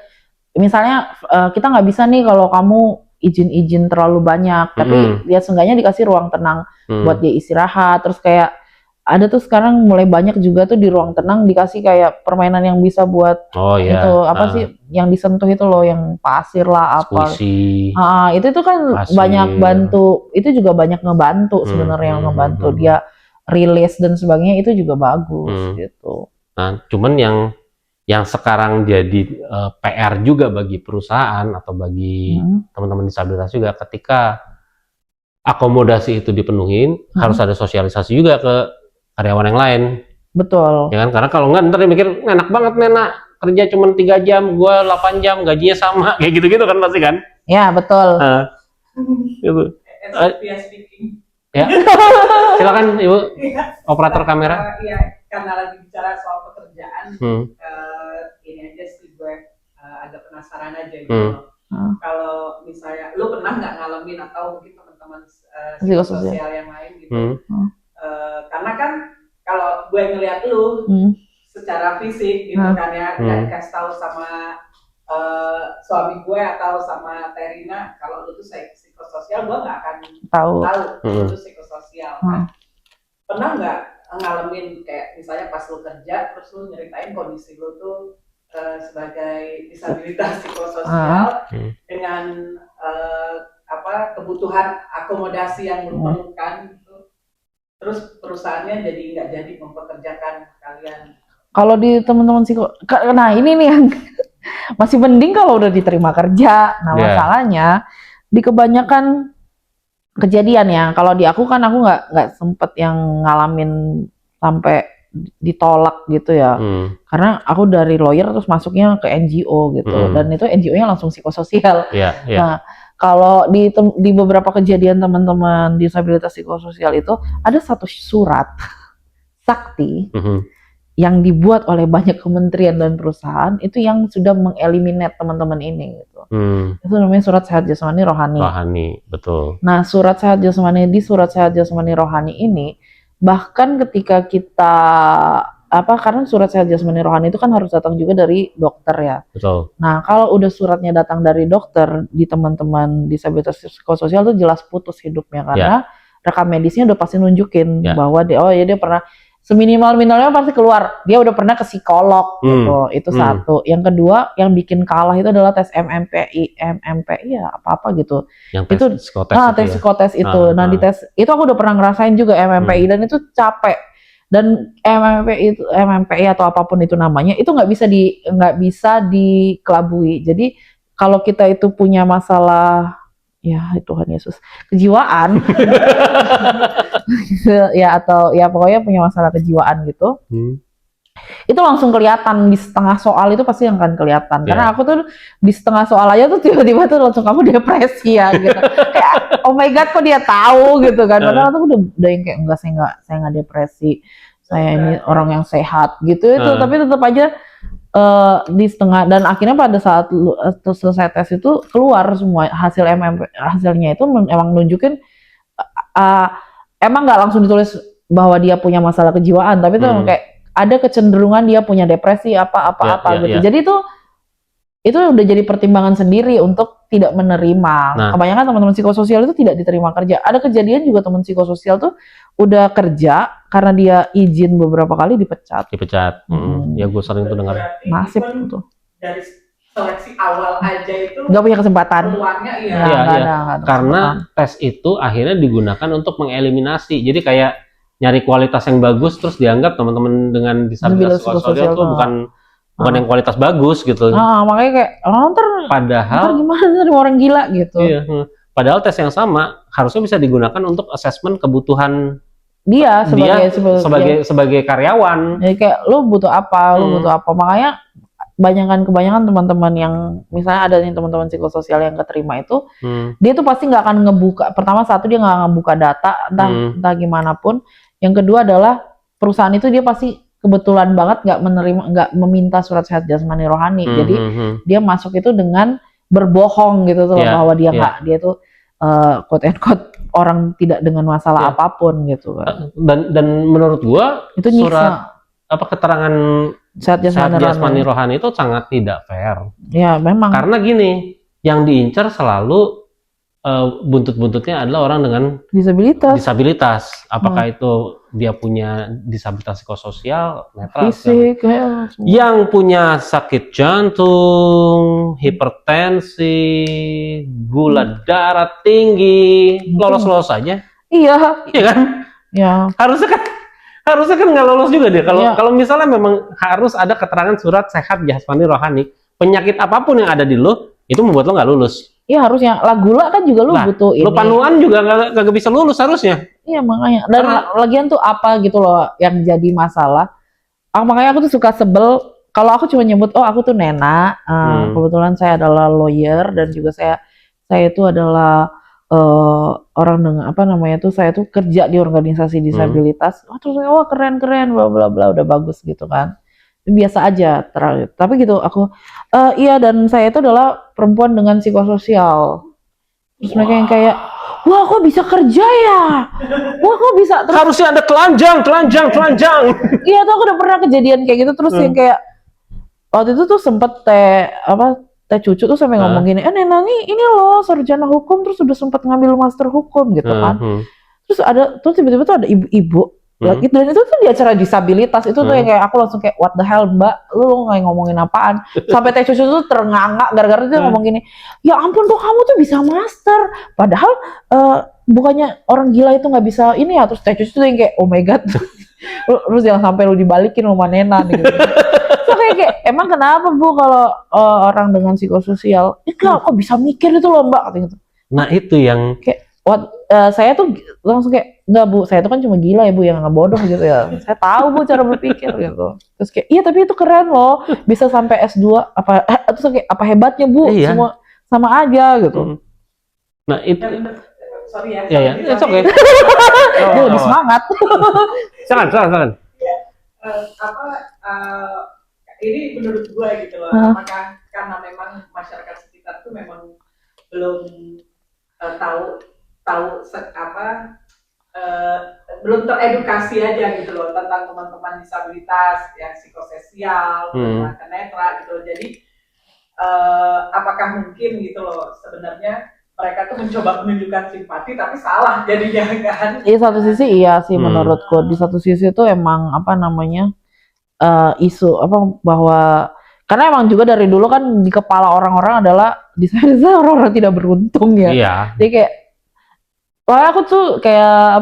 misalnya kita nggak bisa nih kalau kamu izin terlalu banyak, tapi dia seenggaknya dikasih ruang tenang buat dia istirahat. Terus kayak ada tuh sekarang mulai banyak juga tuh di ruang tenang dikasih kayak permainan yang bisa buat itu apa sih yang disentuh itu loh, yang pasir lah apa. Itu tuh kan pasir. Banyak bantu, itu juga banyak ngebantu sebenarnya, ngebantu dia rilis dan sebagainya, itu juga bagus gitu. Nah, cuman yang sekarang jadi PR juga bagi perusahaan atau bagi teman-teman disabilitas juga ketika akomodasi itu dipenuhin, harus ada sosialisasi juga ke karyawan yang lain. Betul. Ya kan? Karena kalau nggak ntar dia mikir enak banget Nena kerja cuma 3 jam, gua 8 jam, gajinya sama, kayak gitu-gitu kan pasti kan? Ya betul. Gitu. Ya, silakan Ibu, operator kamera. Iya, karena lagi bicara soal pekerjaan, ini aja sih gue agak penasaran aja gitu. Kalau misalnya, lu pernah nggak ngalamin atau mungkin teman-teman psikososial yang lain gitu? Karena kan kalau gue ngeliat lu secara fisik gitu kan ya, dan kasih tahu sama suami gue atau sama Terina kalau lu tuh psikososial, gue nggak akan tahu lu tuh psikososial. Pernah nggak ngalamin kayak misalnya pas lu kerja terus lu nyeritain kondisi lu tuh sebagai disabilitas psikososial dengan kebutuhan akomodasi yang lu perlukan gitu, terus perusahaannya jadi nggak jadi mempekerjakan kalian? Kalau di teman-teman nah ini nih yang masih mending kalau udah diterima kerja. Nah masalahnya di kebanyakan kejadian ya, kalau di aku kan aku nggak sempet yang ngalamin sampai ditolak gitu ya, karena aku dari lawyer terus masuknya ke NGO gitu, dan itu NGO-nya langsung psikososial. Nah kalau di beberapa kejadian teman-teman disabilitas psikososial itu ada satu surat sakti yang dibuat oleh banyak kementerian dan perusahaan itu yang sudah mengeliminate teman-teman ini gitu. Itu namanya surat sehat jasmani rohani. Rohani, betul. Nah, surat sehat jasmani rohani ini bahkan ketika kita karena surat sehat jasmani rohani itu kan harus datang juga dari dokter ya. Betul. Nah, kalau udah suratnya datang dari dokter di teman-teman disabilitas psikososial itu jelas putus hidupnya karena rekam medisnya udah pasti nunjukin bahwa dia pernah seminimal-minimalnya pasti keluar dia udah pernah ke psikolog gitu. Itu satu. Yang kedua yang bikin kalah itu adalah tes MMPI ya apa gitu. Yang itu tes psikotes itu. Nah di tes itu aku udah pernah ngerasain juga MMPI dan itu capek. Dan MMPI atau apapun itu namanya itu nggak bisa dikelabui. Jadi kalau kita itu punya masalah ya Tuhan Yesus kejiwaan ya atau ya pokoknya punya masalah kejiwaan gitu, itu langsung kelihatan di setengah soal itu pasti akan kelihatan. Karena aku tuh di setengah soal aja tuh tiba-tiba tuh langsung kamu depresi ya gitu. Kayak oh my god kok dia tahu gitu kan. Padahal aku udah yang kayak enggak saya nggak depresi, saya ini orang yang sehat gitu itu. Tapi tetap aja di setengah, dan akhirnya pada saat selesai tes itu keluar semua hasilnya itu emang nunjukin emang nggak langsung ditulis bahwa dia punya masalah kejiwaan, tapi itu kayak ada kecenderungan dia punya depresi apa gitu. Jadi itu udah jadi pertimbangan sendiri untuk tidak menerima. Kebanyakan teman-teman psikososial itu tidak diterima kerja. Ada kejadian juga teman psikososial tuh udah kerja karena dia izin beberapa kali dipecat. Ya gue sering tuh dengar. Nasib tuh. Dari seleksi awal aja itu nggak punya kesempatan. Peluangnya ada. Karena tes itu akhirnya digunakan untuk mengeliminasi. Jadi kayak nyari kualitas yang bagus terus dianggap teman-teman dengan disabilitas psikososial itu bukan yang kualitas bagus gitu. Makanya kayak padahal gimana dari orang gila gitu. Iya. Padahal tes yang sama harusnya bisa digunakan untuk asesmen kebutuhan dia sebagai karyawan. Jadi kayak lu butuh apa, Makanya kebanyakan teman-teman yang misalnya ada nih teman-teman psikososial yang keterima itu, dia tuh pasti nggak akan ngebuka. Pertama dia nggak ngebuka data, entah gimana pun. Yang kedua adalah perusahaan itu dia pasti kebetulan banget nggak meminta surat sehat jasmani rohani. Jadi dia masuk itu dengan berbohong gitu tuh bahwa dia tuh quote and quote orang tidak dengan masalah apapun gitu. Dan menurut gua itu surat keterangan sehat jasmani rohani itu sangat tidak fair. Ya memang. Karena gini, yang diincar selalu buntut-buntutnya adalah orang dengan disabilitas. Apakah itu dia punya disabilitas psikososial, netral, fisik, yang punya sakit jantung, hipertensi, gula darah tinggi, lolos-lolos saja. Iya kan? Ya. Harusnya kan nggak lolos juga dia. Kalau misalnya memang harus ada keterangan surat sehat jasmani rohani, penyakit apapun yang ada di lo itu membuat lo nggak lulus. Iya harusnya. Lah gula kan juga lu butuh ini. Lu panuan juga nggak bisa lulus harusnya. Iya makanya. Dan lagian tuh apa gitu loh yang jadi masalah. Makanya aku tuh suka sebel kalau aku cuma nyebut aku tuh Nena. Kebetulan saya adalah lawyer dan juga saya itu adalah orang dengan apa namanya tuh saya tuh kerja di organisasi disabilitas. Terus keren bla bla bla udah bagus gitu kan. Biasa aja tapi gitu aku iya dan saya itu adalah perempuan dengan psikososial terus mereka yang kayak wah kok bisa kerja ya wah kok bisa terus, harusnya ada telanjang iya tuh aku udah pernah kejadian kayak gitu terus yang kayak waktu itu tuh sempet teh cucu tuh sampai ngomong gini Nena nih ini loh sarjana hukum terus udah sempet ngambil master hukum gitu kan terus tiba-tiba tuh ada ibu-ibu dan itu tuh di acara disabilitas itu tuh yang kayak aku langsung kayak what the hell mbak lu kayak ngomongin apaan sampai teh cucu tuh ternganga gara-gara dia ngomong gini ya ampun kok kamu tuh bisa master padahal bukannya orang gila itu nggak bisa ini ya terus teh cucu tuh yang kayak oh my god terus jangan sampai lu dibalikin rumah Nena gitu. So kayak emang kenapa bu kalau orang dengan psikososial kok bisa mikir itu loh mbak gitu. Nah itu yang kayak saya tuh langsung kayak enggak bu, saya tuh kan cuma gila ya bu yang nggak bodoh gitu ya. Saya tahu bu cara berpikir gitu. Terus kayak iya tapi itu keren loh, bisa sampai S2 terus kayak apa hebatnya bu? Iya. Semua sama aja gitu. Nah itu, sorry ya. Iya, it's okay. Dia lebih semangat. Silakan. Ini menurut gue gitu loh. Apakah karena memang masyarakat sekitar tuh memang belum tahu belum teredukasi aja gitu loh tentang teman-teman disabilitas yang psikososial, teman tunanetra gitu loh. Jadi apakah mungkin gitu loh sebenarnya mereka tuh mencoba menunjukkan simpati tapi salah jadinya kan? Di satu sisi iya sih menurutku, di satu sisi itu emang apa namanya isu bahwa karena emang juga dari dulu kan di kepala orang-orang adalah disabilitas orang-orang tidak beruntung ya. Iya. Jadi kayak aku tuh kayak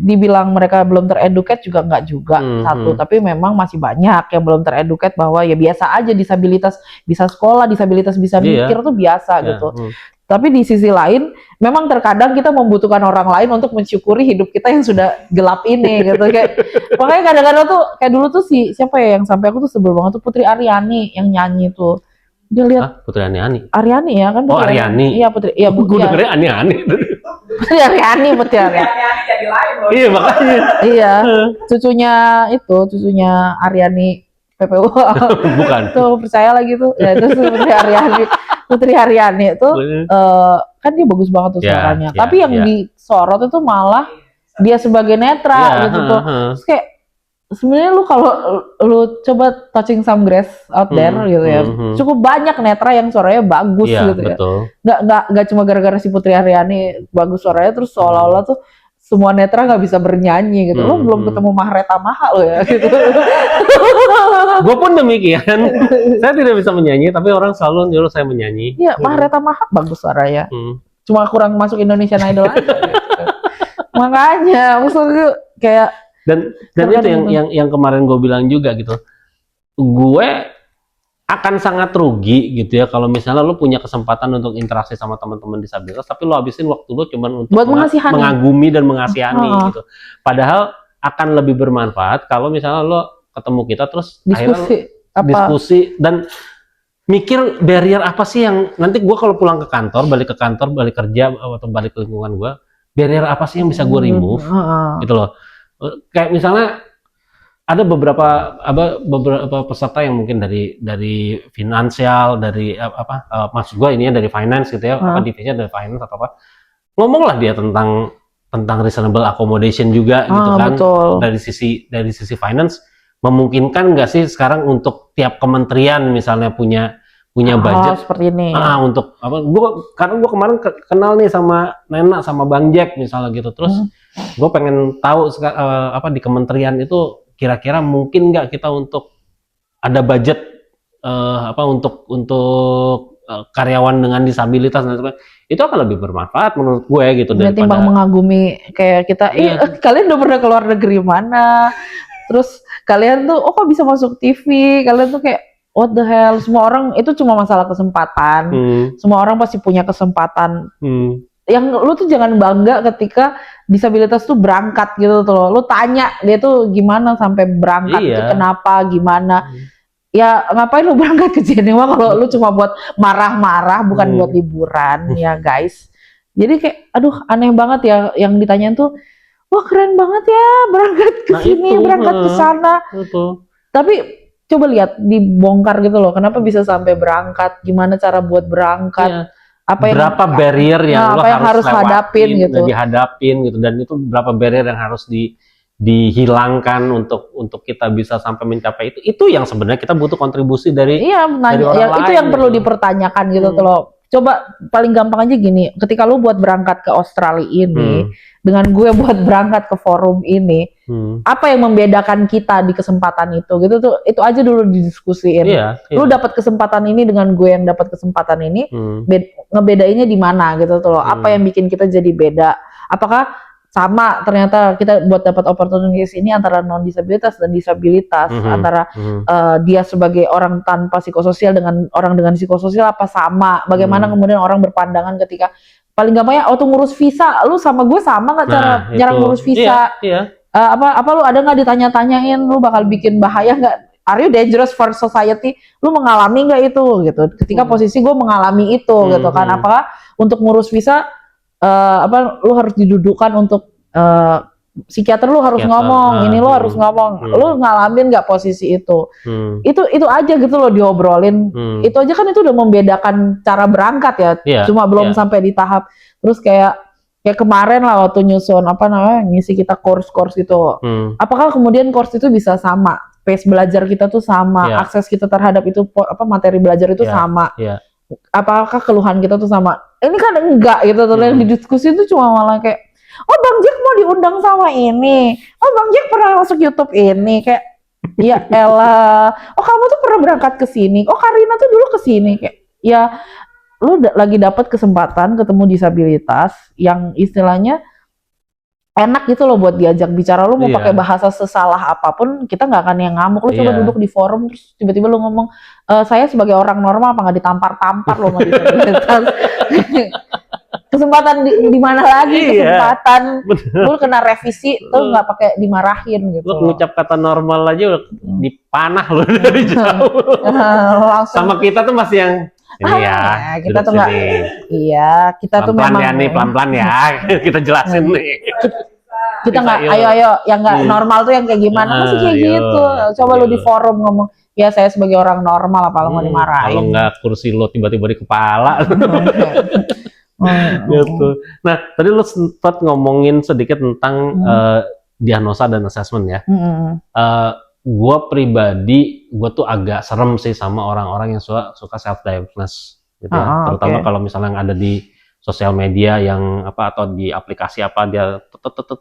dibilang mereka belum tereduket juga enggak juga satu, tapi memang masih banyak yang belum tereduket bahwa ya biasa aja disabilitas bisa sekolah, disabilitas bisa mikir tuh biasa gitu. Tapi di sisi lain memang terkadang kita membutuhkan orang lain untuk mensyukuri hidup kita yang sudah gelap ini gitu kayak makanya kadang-kadang tuh kayak dulu tuh siapa ya yang sampai aku tuh sebel banget tuh Putri Aryani yang nyanyi tuh. Dia lihat Putri Aryani ya kan Putri Aryani. Iya Putri. Iya gue dengernya Ani. Putri Aryani jadi lain loh. Iya makanya. Iya, cucunya Aryani PPU. Bukan. Tuh percaya lagi tuh. Ya itu Putri Aryani tuh kan dia bagus banget tuh suaranya. Tapi yang disorot itu malah dia sebagai netra gitu tuh. Terus kayak sebenarnya lu kalau lu coba touching some grass out there gitu ya, cukup banyak netra yang suaranya bagus gitu betul. Ya. Nggak cuma gara-gara si Putri Aryani bagus suaranya terus seolah-olah tuh semua netra nggak bisa bernyanyi gitu. Lo belum ketemu Mahreta Maha lo ya gitu. Gue pun demikian. Saya tidak bisa menyanyi tapi orang selalu nyuruh saya menyanyi. Iya, Mahreta Maha bagus suaranya. Cuma kurang masuk Indonesian Idol aja gitu. Makanya maksudnya kayak dan itu yang kemarin gue bilang juga gitu, gue akan sangat rugi gitu ya kalau misalnya lo punya kesempatan untuk interaksi sama teman-teman disabilitas tapi lo habisin waktu lo cuman untuk mengagumi dan mengasihani gitu, padahal akan lebih bermanfaat kalau misalnya lo ketemu kita terus diskusi dan mikir barrier apa sih yang nanti gue kalau pulang ke kantor, balik kerja atau balik ke lingkungan gue, barrier apa sih yang bisa gue remove gitu loh. Kayak misalnya ada beberapa peserta yang mungkin dari finansial, dari maksud gue ini ya dari finance gitu ya, divisinya dari finance atau apa, ngomonglah dia tentang reasonable accommodation juga gitu kan. Betul. dari sisi finance memungkinkan nggak sih sekarang untuk tiap kementerian misalnya punya budget seperti ini untuk karena gue kemarin kenal nih sama Nena sama Bang Jack misalnya gitu, terus gue pengen tahu di kementerian itu kira-kira mungkin nggak kita untuk ada budget untuk karyawan dengan disabilitas dan sebagainya, itu akan lebih bermanfaat menurut gue gitu daripada timbang mengagumi kayak kita kalian udah pernah keluar negeri mana, terus kalian tuh kok bisa masuk TV, kalian tuh kayak what the hell, semua orang itu cuma masalah kesempatan. Semua orang pasti punya kesempatan. Yang lu tuh jangan bangga ketika disabilitas tuh berangkat gitu tuh loh. Lu tanya dia tuh gimana sampai berangkat, itu kenapa, gimana. Ya ngapain lu berangkat ke Jenewa kalau lu cuma buat marah-marah, bukan buat liburan ya guys. Jadi kayak aduh aneh banget ya yang ditanyain tuh, wah keren banget ya berangkat ke sini, berangkat ke sana. Tapi coba lihat dibongkar gitu loh, kenapa bisa sampai berangkat, gimana cara buat berangkat, apa yang berapa barrier yang lo harus hadapin gitu, dihadapin gitu, dan itu berapa barrier yang harus dihilangkan untuk kita bisa sampai mencapai itu yang sebenarnya kita butuh kontribusi dari dari orang lain, itu yang perlu dipertanyakan gitu tuh loh. Coba paling gampang aja gini, ketika lu buat berangkat ke Australia ini dengan gue buat berangkat ke forum ini, apa yang membedakan kita di kesempatan itu gitu tuh, itu aja dulu didiskusiin. Lu dapat kesempatan ini dengan gue yang dapat kesempatan ini, ngebedainnya di mana gitu tuh loh. Apa yang bikin kita jadi beda? Apakah sama ternyata kita buat dapat opportunities ini antara non disabilitas dan disabilitas, antara dia sebagai orang tanpa psikososial dengan orang dengan psikososial apa sama? Bagaimana kemudian orang berpandangan ketika paling gampangnya waktu ngurus visa, lu sama gue sama nggak cara ngurus visa? Apa lu ada nggak ditanya-tanyain lu bakal bikin bahaya nggak? Are you dangerous for society? Lu mengalami nggak itu gitu? Ketika posisi gue mengalami itu gitu kan? Apakah untuk ngurus visa lu harus didudukkan untuk psikiater, lu harus ngomong, ini lu harus ngomong, lu ngalamin nggak posisi itu? Itu aja gitu loh diobrolin. Itu aja kan itu udah membedakan cara berangkat ya. Cuma belum sampai di tahap terus kayak kemarin lah waktu nyusun ngisi kita course gitu. Apakah kemudian course itu bisa sama? Pace belajar kita tuh sama, akses kita terhadap itu materi belajar itu sama. Apakah keluhan kita tuh sama? Ini kan enggak gitu tuh. Yang didiskusi itu cuma malah kayak, oh Bang Jack mau diundang sama ini, oh Bang Jack pernah masuk YouTube ini, kayak ya elah, oh kamu tuh pernah berangkat ke sini, oh Karina tuh dulu ke sini, kayak ya lu lagi dapat kesempatan ketemu disabilitas yang istilahnya enak gitu loh buat diajak bicara. Lu mau pakai bahasa sesalah apapun, kita nggak akan yang ngamuk. Lu coba duduk di forum terus tiba-tiba lu ngomong, saya sebagai orang normal apa nggak ditampar-tampar lo sama disabilitas. Kesempatan di mana lagi kesempatan? Lu kena revisi tuh nggak pakai dimarahin gitu. Lu ngucap kata normal aja udah dipanah lu dari jauh. Sama kita tuh masih yang ini kita tuh nggak, kita tuh memang pelan-pelan ya, kita jelasin nih. Kita nggak, ayo yang nggak normal tuh yang kayak gimana? Masih kayak gitu. Coba lu di forum ngomong, ya saya sebagai orang normal apa lu mau dimarahin? Kalau nggak kursi lu tiba-tiba di kepala. Gitu. Nah, tadi lu sempat ngomongin sedikit tentang diagnosa dan assessment ya. Gue pribadi, gue tuh agak serem sih sama orang-orang yang suka self-diagnose gitu ya. Terutama kalau misalnya yang ada di sosial media yang atau di aplikasi dia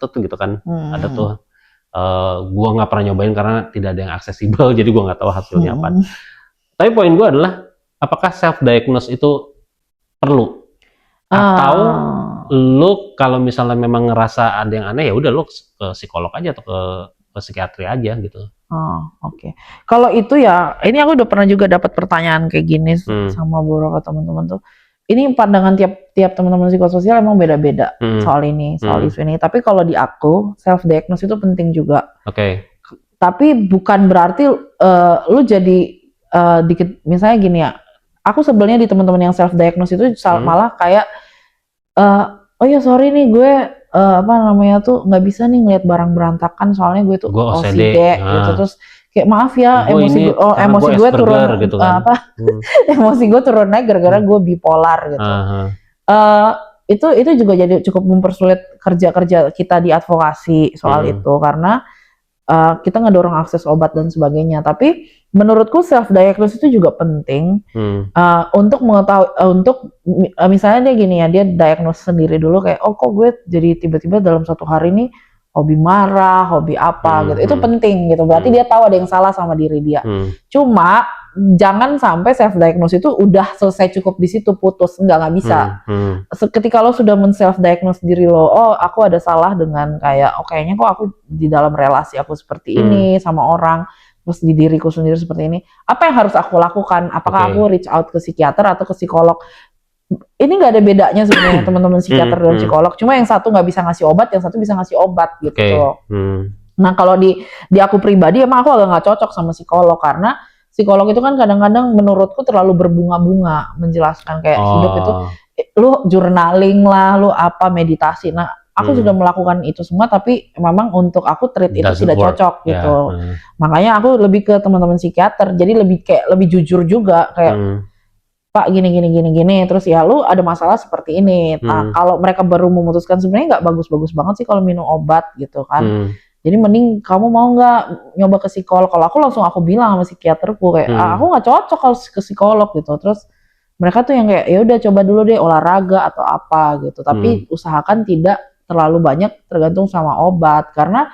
gitu kan. Ada tuh, gue nggak pernah nyobain karena tidak ada yang aksesibel, jadi gue nggak tahu hasilnya apa. Tapi poin gue adalah, apakah self-diagnose itu perlu? Atau lu kalau misalnya memang ngerasa ada yang aneh, ya udah lu ke psikolog aja atau ke psikiatri aja gitu. Kalau itu ya, ini aku udah pernah juga dapat pertanyaan kayak gini sama beberapa teman-teman tuh. Ini pandangan tiap teman-teman psikososial emang beda-beda soal isu ini. Tapi kalau di aku, self diagnose itu penting juga. Tapi bukan berarti lu jadi dikit, misalnya gini ya. Aku sebelnya di teman-teman yang self diagnose itu malah kayak oh ya sorry nih gue nggak bisa nih ngeliat barang berantakan soalnya gue tuh OCD gitu. Terus kayak maaf ya, emosi gue turun gitu kan. Emosi gue turun naik gara-gara gue bipolar gitu. Itu juga jadi cukup mempersulit kerja kita di advokasi soal itu, karena kita ngedorong akses obat dan sebagainya. Tapi menurutku self diagnosis itu juga penting untuk mengetahui, misalnya dia gini ya, dia diagnose sendiri dulu kayak, oh kok gue jadi tiba-tiba dalam satu hari ini hobi marah, hobi apa gitu. Itu penting gitu. Berarti dia tahu ada yang salah sama diri dia. Cuma jangan sampai self diagnose itu udah selesai cukup di situ, putus, nggak bisa. Ketika lo sudah men-self diagnose diri lo, oh aku ada salah dengan kayak, kayaknya kok aku di dalam relasi aku seperti ini sama orang, terus di diriku sendiri seperti ini, apa yang harus aku lakukan? Apakah aku reach out ke psikiater atau ke psikolog? Ini nggak ada bedanya sebenarnya teman-teman psikiater dan psikolog, cuma yang satu nggak bisa ngasih obat, yang satu bisa ngasih obat gitu. Nah kalau di aku pribadi emang aku agak nggak cocok sama psikolog, karena psikolog itu kan kadang-kadang menurutku terlalu berbunga-bunga menjelaskan kayak hidup itu, lu journaling lah, lu apa meditasi. Nah aku sudah melakukan itu semua, tapi memang untuk aku treat itu tidak cocok gitu. Makanya aku lebih ke teman-teman psikiater, jadi lebih jujur juga kayak Pak gini, terus ya lu ada masalah seperti ini. Nah kalau mereka baru memutuskan sebenarnya nggak bagus-bagus banget sih kalau minum obat gitu kan. Jadi mending kamu mau nggak nyoba ke psikolog? Kalau aku langsung aku bilang sama psikiaterku kayak aku nggak cocok kalau ke psikolog gitu. Terus mereka tuh yang kayak ya udah coba dulu deh olahraga atau apa gitu. Tapi usahakan tidak terlalu banyak tergantung sama obat, karena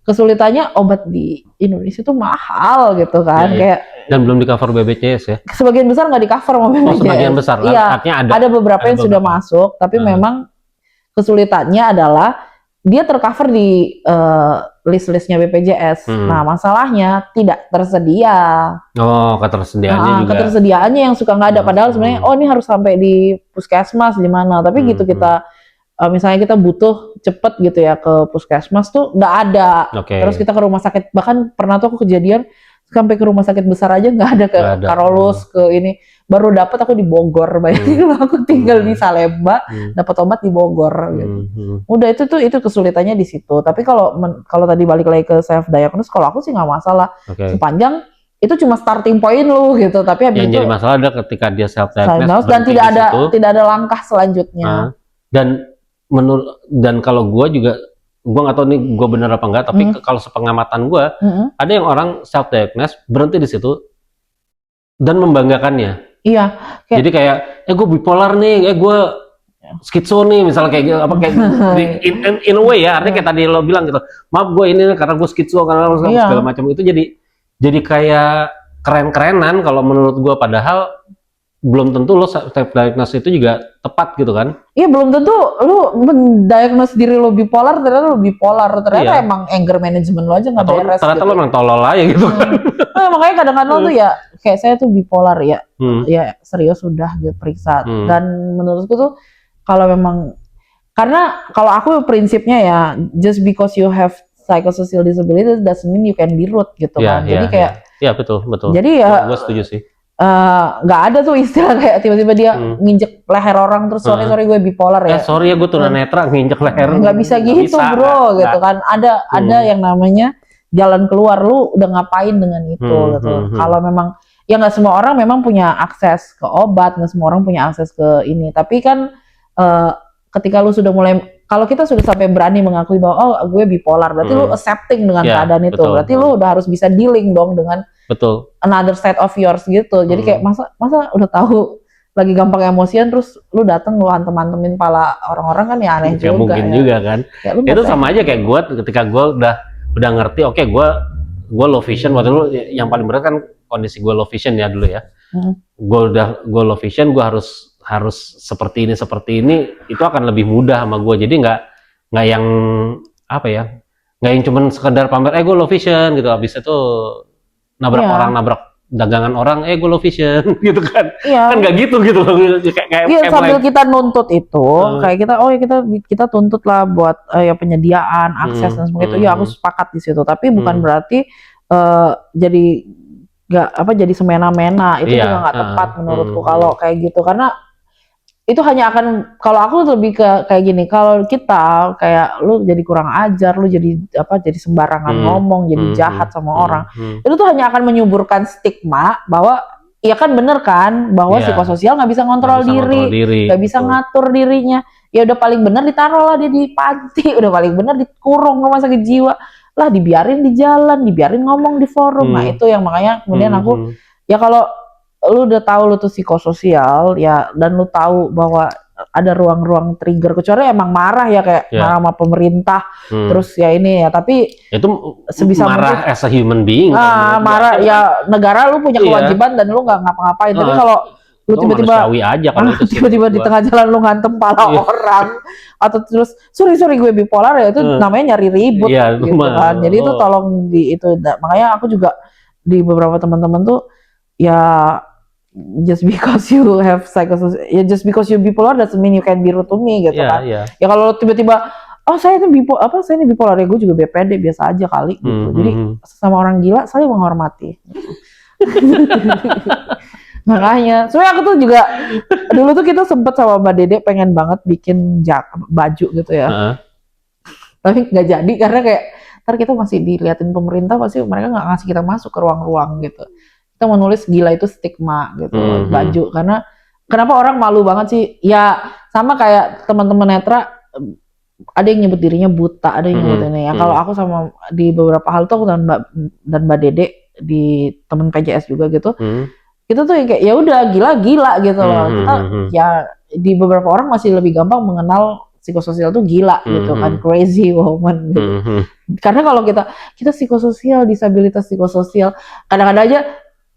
kesulitannya obat di Indonesia tuh mahal gitu kan. Kayak dan belum di cover BPJS ya. Sebagian besar nggak di cover sama BPJS. Sebagian besar. Iya. Ada beberapa yang sudah masuk, tapi memang kesulitannya adalah dia tercover di list-listnya BPJS. Nah, masalahnya tidak tersedia. Ketersediaannya juga. Ketersediaannya yang suka nggak ada. Padahal sebenarnya, ini harus sampai di puskesmas di mana. Tapi gitu kita, misalnya kita butuh cepet gitu ya ke puskesmas tuh nggak ada. Terus kita ke rumah sakit. Bahkan pernah tuh aku kejadian sampai ke rumah sakit besar aja nggak ada, ke Karolus, ke ini. Baru dapat aku di Bogor, bayangin aku tinggal di Salemba, dapat obat di Bogor gitu. Udah itu kesulitannya di situ. Tapi kalau tadi balik lagi ke self diagnose, kalau aku sih nggak masalah. Sepanjang itu cuma starting point lu gitu. Tapi habis yang itu jadi masalah adalah ketika dia self diagnose dan tidak ada langkah selanjutnya. Dan kalau gue juga, gue nggak tahu nih gue bener apa enggak, tapi kalau sepengamatan gue, ada yang orang self diagnose berhenti di situ dan membanggakannya. Iya. Jadi kayak, gue bipolar nih, gue skitso nih, misalnya kayak gitu, apa kayak in a way ya, artinya kayak tadi lo bilang gitu, maaf gue ini karena gue skitso karena segala macam itu, jadi kayak keren-kerenan kalau menurut gue, padahal belum tentu lo self diagnose itu juga tepat gitu kan? Iya, belum tentu lo mendiagnose diri lo bipolar, ternyata lo bipolar, ternyata emang anger management lo aja nggak beres. Ternyata gitu. Lo emang tolol aja gitu kan? Makanya kadang-kadang tuh ya kayak saya tuh bipolar ya, ya serius sudah gitu periksa. Dan menurutku tuh kalau memang, karena kalau aku prinsipnya ya, just because you have psychosocial disability doesn't mean you can be rude gitu kan. Jadi kayak, iya betul. Jadi ya, gue setuju sih. Nggak ada tuh istilah kayak tiba-tiba dia nginjek leher orang terus sorry gue bipolar ya. Sorry ya gue tunanetra nginjek leher. Nggak bisa gitu bro, gitu kan. Ada yang namanya jalan keluar, lu udah ngapain dengan itu gitu. Kalau memang ya nggak semua orang memang punya akses ke obat, nggak semua orang punya akses ke ini. Tapi kan ketika lu sudah mulai, kalau kita sudah sampai berani mengakui bahwa gue bipolar, berarti lu accepting dengan keadaan itu. Berarti lu udah harus bisa dealing dong dengan another side of yours gitu. Jadi kayak masa udah tahu lagi gampang emosian terus lu dateng lu hantem-hantemin pala orang-orang kan ya aneh juga. Mungkin ya. juga kan. Itu sama aja kayak gue ketika gue udah ngerti, oke, gue low vision waktu dulu, yang paling berat kan kondisi gue low vision ya dulu ya. Gue low vision, gue harus seperti ini, itu akan lebih mudah sama gue. Jadi nggak yang apa ya, nggak yang cuman sekedar pamer, gue low vision gitu, habis itu nabrak orang, nabrak dagangan orang, gue low vision gitu kan. Kan nggak gitu loh. Kayak sambil kita nuntut itu, kayak kita tuntut lah buat ya penyediaan, akses dan sebagainya itu. Ya aku sepakat di situ. Tapi bukan berarti jadi jadi semena-mena. Itu juga nggak tepat menurutku kalau kayak gitu, karena itu hanya akan, kalau aku lebih ke kayak gini, kalau kita kayak lu jadi kurang ajar, lu jadi sembarangan ngomong, jadi jahat sama orang, itu tuh hanya akan menyuburkan stigma bahwa ya kan bener kan bahwa psikososial nggak bisa ngontrol diri, nggak bisa ngatur dirinya. Ya udah paling bener ditaruh lah dia di panti, udah paling bener dikurung rumah sakit jiwa lah, dibiarin di jalan, dibiarin ngomong di forum. Nah itu yang makanya kemudian aku ya, kalau lu udah tahu lu tuh psikososial ya, dan lu tahu bahwa ada ruang-ruang trigger, kecuali emang marah ya kayak marah sama pemerintah, terus ya ini ya, tapi itu sebisa marah mungkin, as a human being marah ya, negara lu punya kewajiban dan lu nggak ngapa-ngapain. Tapi kalau lu tiba-tiba di tengah jalan lu ngantem pala orang, atau terus sorry gue bipolar ya, itu namanya nyari ribut gitu kan. Jadi itu tolong makanya aku juga di beberapa teman-teman tuh ya just because you have psychosocial, ya just because you bipolar doesn't mean you can be rude to me gitu kan. Ya kalau tiba-tiba saya ini bipolar ya, gue juga BPD biasa aja kali gitu. Jadi sama orang gila saling menghormati. Makanya, soalnya aku tuh juga dulu tuh kita sempet sama Mbak Dede pengen banget bikin baju gitu ya. Tapi nggak jadi karena kayak ntar kita masih diliatin pemerintah, pasti mereka nggak ngasih kita masuk ke ruang-ruang gitu. Kita menulis gila itu stigma gitu baju, karena kenapa orang malu banget sih? Ya sama kayak teman-teman netra, ada yang nyebut dirinya buta, ada yang nyebut ini ya. Kalau aku sama di beberapa hal tuh aku dan Mbak Dede di temen PJS juga gitu. Itu tuh kayak ya udah gila gitu loh. Kita ya di beberapa orang masih lebih gampang mengenal psikososial tuh gila gitu kan, crazy woman gitu. Karena kalau kita psikososial, disabilitas psikososial, kadang-kadang aja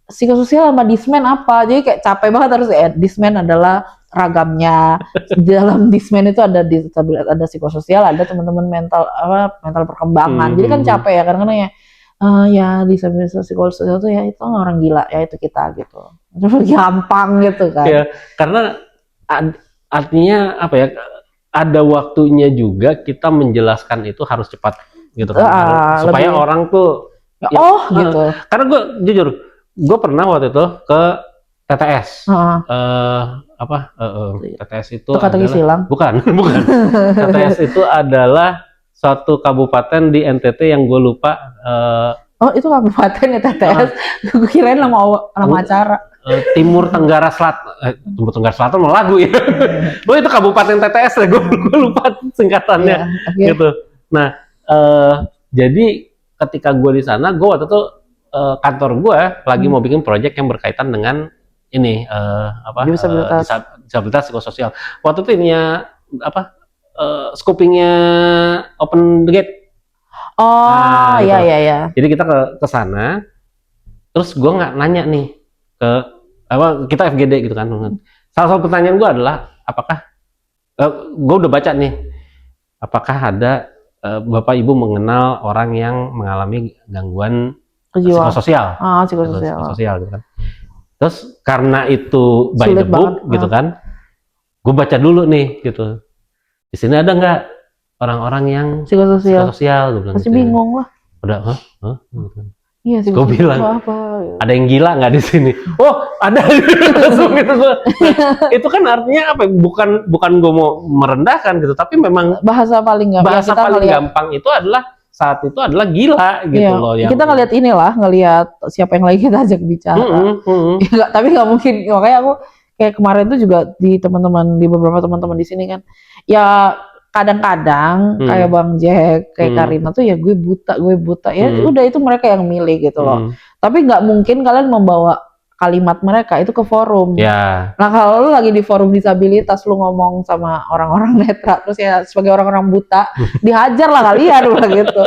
psikososial sama dismen apa, jadi kayak capek banget harus dismen adalah ragamnya. Dalam dismen itu ada disabilitas, ada psikososial, ada teman-teman mental perkembangan. Jadi kan capek ya karena ya disabilitas psikososial tuh ya itu orang gila ya, itu kita gitu. Gampang gitu kan. Ya, karena artinya apa ya? Ada waktunya juga kita menjelaskan itu harus cepat gitu kan, supaya orang tuh gitu. Karena gue jujur, gue pernah waktu itu ke TTS. TTS itu adalah bukan. TTS itu adalah suatu kabupaten di NTT yang gue lupa. Itu kabupaten ya TTS. Gue kirain nama acara. Timur Tenggara Selatan mau lagu ya. Itu kabupaten TTS ya, gue lupa singkatannya gitu. Nah, jadi ketika gue di sana, gue waktu itu kantor gue lagi mau bikin proyek yang berkaitan dengan ini disabilitas psikososial. Waktu itu ininya scopingnya Open the Gate. Iya. Jadi kita ke sana, terus gue nggak nanya nih kita FGD gitu kan. Salah satu pertanyaan gue adalah apakah gue udah baca nih, apakah ada Bapak Ibu mengenal orang yang mengalami gangguan psikososial? Psikososial gitu kan. Terus karena itu by the book gitu kan, gue baca dulu nih gitu. Di sini ada nggak orang-orang yang psikososial? Gue bilang masih bingung lah. Udah, Iya sih. Gue bilang, ada yang gila nggak di sini? Oh, ada. Langsung gitu. Itu kan artinya apa? Bukan gue mau merendahkan gitu, tapi memang bahasa paling gampang itu adalah saat itu adalah gila gitu loh. Yang kita ngelihat siapa yang lagi kita ajak bicara. Tapi nggak mungkin. Makanya aku kayak kemarin tuh juga di beberapa teman-teman di sini kan, ya kadang-kadang kayak Bang Jack, kayak Karina tuh ya gue buta ya udah, itu mereka yang milih gitu loh. Tapi nggak mungkin kalian membawa kalimat mereka itu ke forum. Nah kalau lu lagi di forum disabilitas, lu ngomong sama orang-orang netra terus ya sebagai orang-orang buta, dihajar lah kalian gitu.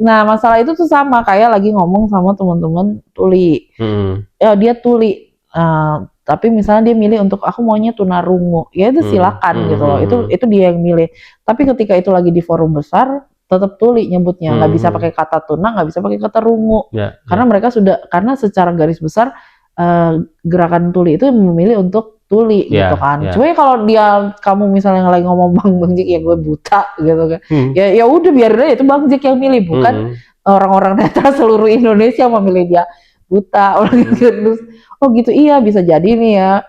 Nah masalah itu tuh sama kayak lagi ngomong sama teman-teman tuli. Ya dia tuli, tapi misalnya dia milih untuk aku maunya tunarungu, ya itu silakan gitu loh. Itu dia yang milih. Tapi ketika itu lagi di forum besar, tetap tuli nyebutnya, nggak bisa pakai kata tuna, nggak bisa pakai kata rungu, karena mereka karena secara garis besar gerakan tuli itu memilih untuk tuli gitu kan. Cuma kalau kamu misalnya lagi ngomong Bang Jik ya gue buta gitu kan, ya udah biarin aja, itu Bang Jik yang milih, bukan orang-orang netra seluruh Indonesia memilih dia buta. Orang gitu. Oh gitu, iya bisa jadi nih ya.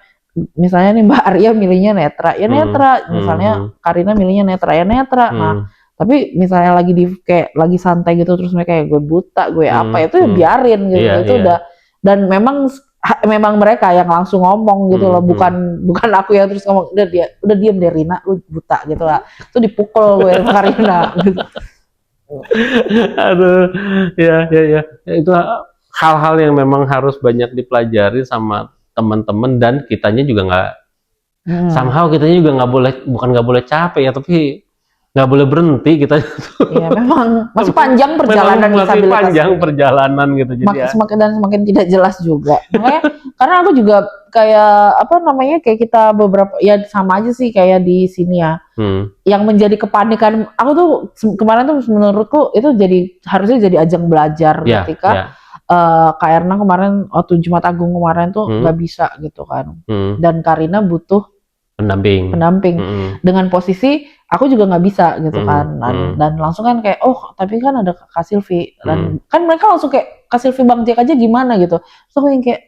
Misalnya nih Mbak Arya milihnya netra, ya netra. Misalnya Karina milihnya netra, ya netra. Nah, tapi misalnya lagi santai gitu terus mereka kayak gue buta, gue apa, itu ya biarin gitu. Itu udah, dan memang mereka yang langsung ngomong gitu loh, bukan aku yang terus ngomong, udah diam deh Rina, lu buta gitu lah. Itu dipukul gue sama Karina gitu. Aduh, ya. Itu hal-hal yang memang harus banyak dipelajari sama teman-teman, dan kitanya juga nggak somehow kitanya juga nggak boleh capek ya, tapi nggak boleh berhenti kita. Iya, memang masih panjang perjalanan masih panjang perjalanan gitu, jadi semakin tidak jelas juga. Makanya karena aku juga kayak kayak kita beberapa ya sama aja sih kayak di sini ya. Yang menjadi kepanikan aku tuh kemarin tuh menurutku itu harusnya jadi ajang belajar ketika Kak Erna kemarin waktu Jumat Agung kemarin tuh nggak bisa gitu kan. Dan Karina butuh pendamping. Dengan posisi aku juga nggak bisa gitu kan. Dan langsung kan kayak tapi kan ada Kak Silvi dan kan mereka langsung kayak Kak Silvi Bang Jack aja gimana gitu. Terus aku yang kayak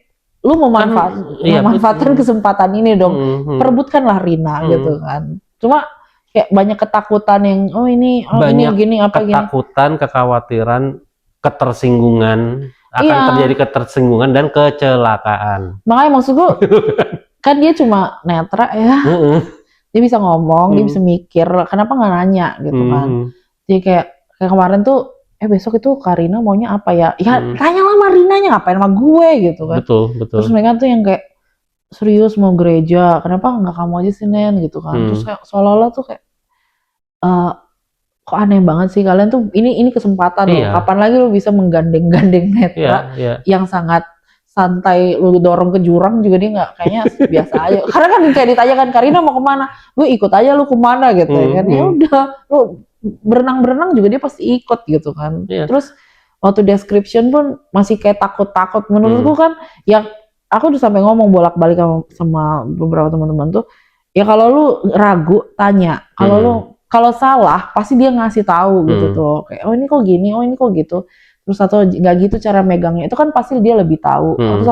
lu memanfaatkan kesempatan ini dong, perebutkanlah Rina gitu kan. Cuma kayak banyak ketakutan yang ini gini ketakutan, kekhawatiran, ketersinggungan akan terjadi ketersinggungan dan kecelakaan. Makanya maksud gue kan dia cuma netra ya, dia bisa ngomong, dia bisa mikir, kenapa nggak nanya gitu kan. Jadi kayak kemarin tuh besok itu Karina maunya apa ya? Tanya lah sama Rinanya, ngapain sama gue gitu kan. Betul. Terus mereka tuh yang kayak serius mau gereja, kenapa nggak kamu aja sih Nen gitu kan. Terus kayak seolah-olah tuh kayak kok aneh banget sih kalian tuh, ini kesempatan loh. Kapan lagi lo bisa menggandeng-gandeng netra yang sangat santai, lu dorong ke jurang juga dia nggak, kayaknya biasa aja. Karena kan kayak ditanya kan Karina mau kemana, gue ikut aja lu kemana gitu kan. Ya udah, lu berenang juga dia pasti ikut gitu kan. Terus waktu description pun masih kayak takut-takut. Menurutku kan, yang aku udah sampai ngomong bolak-balik sama beberapa teman-teman tuh, ya kalau lu ragu tanya, kalau salah pasti dia ngasih tahu gitu tuh. Kayak ini kok gini, ini kok gitu. Terus atau nggak gitu cara megangnya, itu kan pasti dia lebih tahu. Terus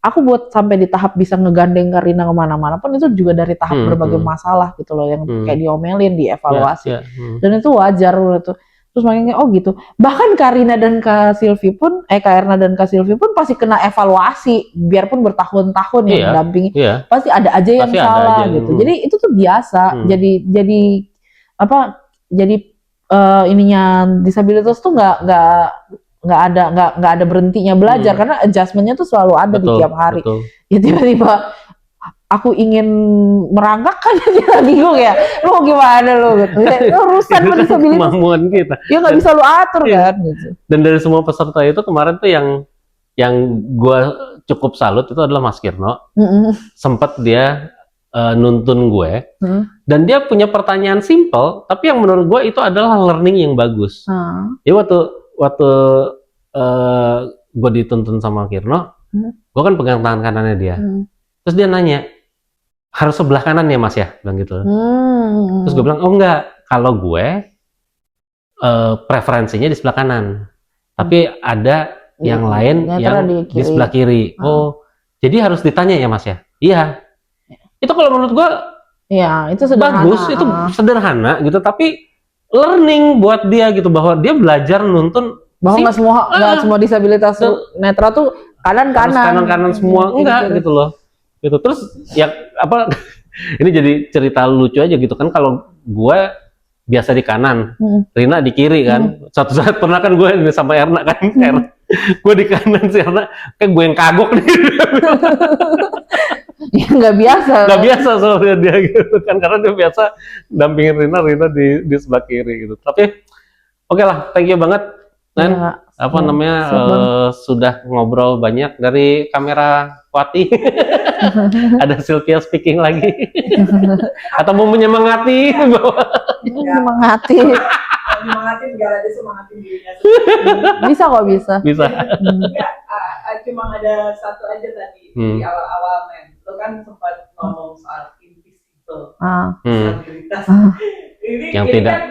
aku buat sampai di tahap bisa ngegandeng Karina kemana-mana pun itu juga dari tahap berbagai masalah gitu loh, yang kayak diomelin, dievaluasi. Dan itu wajar loh tuh. Terus makanya gitu. Bahkan Karina dan Kak Silvi pun, Kak Erna dan Kak Silvi pun pasti kena evaluasi, biarpun bertahun-tahun yang mendampingi, pasti ada aja yang pasti salah gitu. Jadi itu tuh biasa. Jadi ininya disabilitas tuh nggak ada berhentinya belajar, karena adjustmentnya tuh selalu ada di tiap hari. Ya tiba-tiba aku ingin merangkak kan dia lagi gue ya, lu gimana lu gitu. Urusan disabilitas kemampuan kita. Ya nggak bisa lu atur kan gitu. Dan dari semua peserta itu kemarin tuh yang gue cukup salut itu adalah Mas Kirno. Sempat dia nuntun gue, dan dia punya pertanyaan simple, tapi yang menurut gue itu adalah learning yang bagus. Jadi waktu gue dituntun sama Kirno, gue kan pegang tangan kanannya dia, terus dia nanya, harus sebelah kanan ya Mas ya, bilang gitu. Terus gue bilang, oh enggak, kalau gue preferensinya di sebelah kanan, tapi ada yang lain yang di sebelah kiri. Oh, jadi harus ditanya ya Mas ya? Iya. Itu kalau menurut gue itu sederhana. Bagus, itu sederhana gitu, tapi learning buat dia gitu, bahwa dia belajar nuntun bahwa nggak semua disabilitas netra tuh kanan semua, enggak gitu loh. Gitu. Terus ya ini jadi cerita lucu aja gitu kan, kalau gue biasa di kanan, Rina di kiri kan. Suatu saat pernah kan gue sama Erna kan, gue di kanan, si Erna kayak gue yang kagok nih. Ya nggak biasa soalnya dia gitu kan, karena dia biasa dampingin Rina di sebelah kiri gitu. Tapi oke lah, thank you banget Nen, sudah ngobrol banyak dari kamera Wati. Ada Sylvia speaking lagi. Atau mau menyemangati bahwa menyemangati nggak ada semangatin dirinya. Bisa kok, bisa. Cuma ada satu aja tadi di awal-awal men. Lo kan sempat ngomong soal invisible disabilitas.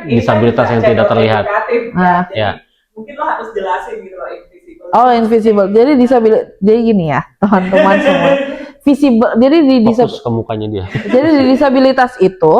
Disabilitas yang tidak terlihat. Mungkin lo harus jelasin gitu loh invisible. Invisible. Jadi jadi gini ya, teman-teman semua. Visible. Jadi fokus ke mukanya dia. Jadi di disabilitas itu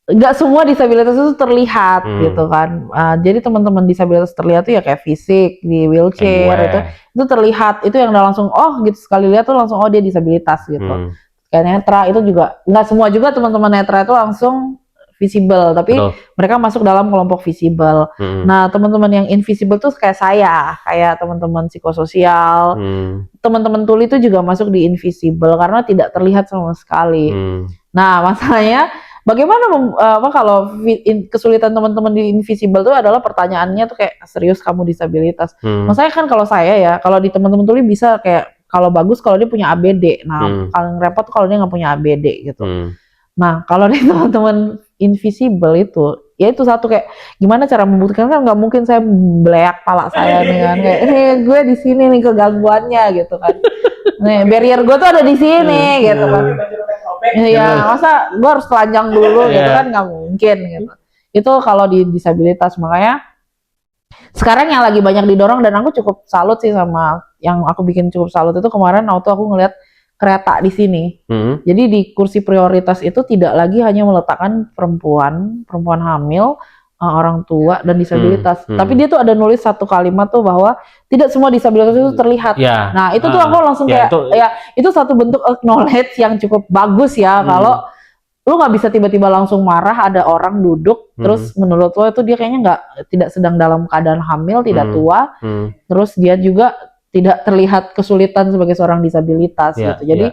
nggak semua disabilitas itu terlihat gitu kan. Jadi teman-teman disabilitas terlihat tuh ya kayak fisik di wheelchair itu terlihat, itu yang udah langsung gitu, sekali lihat tuh langsung dia disabilitas gitu. Kayak netra itu juga nggak semua juga teman-teman netra itu langsung visible, tapi mereka masuk dalam kelompok visible. Nah teman-teman yang invisible tuh kayak saya, kayak teman-teman psikososial, teman-teman tuli itu juga masuk di invisible karena tidak terlihat sama sekali. Nah masalahnya bagaimana kalau kesulitan teman-teman di invisible itu adalah pertanyaannya tuh kayak, serius kamu disabilitas? Maksudnya kan kalau saya ya, kalau di teman-teman tuli bisa kayak, kalau bagus kalau dia punya ABD. Nah paling repot kalau dia nggak punya ABD gitu. Nah kalau di teman-teman invisible itu ya itu satu kayak gimana cara membuktikan, kan nggak mungkin saya beleak pala saya nih kan kayak gue di sini nih kegangguannya gitu kan. Nih barrier gue tuh ada di sini gitu kan. Iya, masa gue harus telanjang dulu gitu kan, nggak mungkin gitu. Itu kalau di disabilitas. Makanya sekarang yang lagi banyak didorong, dan aku cukup salut sih sama yang aku bikin cukup salut itu kemarin waktu aku ngeliat kereta di sini. Jadi di kursi prioritas itu tidak lagi hanya meletakkan perempuan hamil, orang tua dan disabilitas. Tapi dia tuh ada nulis satu kalimat tuh bahwa tidak semua disabilitas itu terlihat. Nah, itu tuh aku langsung kayak itu satu bentuk acknowledge yang cukup bagus ya, kalau lu nggak bisa tiba-tiba langsung marah ada orang duduk terus menurut lo itu dia kayaknya tidak sedang dalam keadaan hamil, tidak tua, terus dia juga tidak terlihat kesulitan sebagai seorang disabilitas gitu. Jadi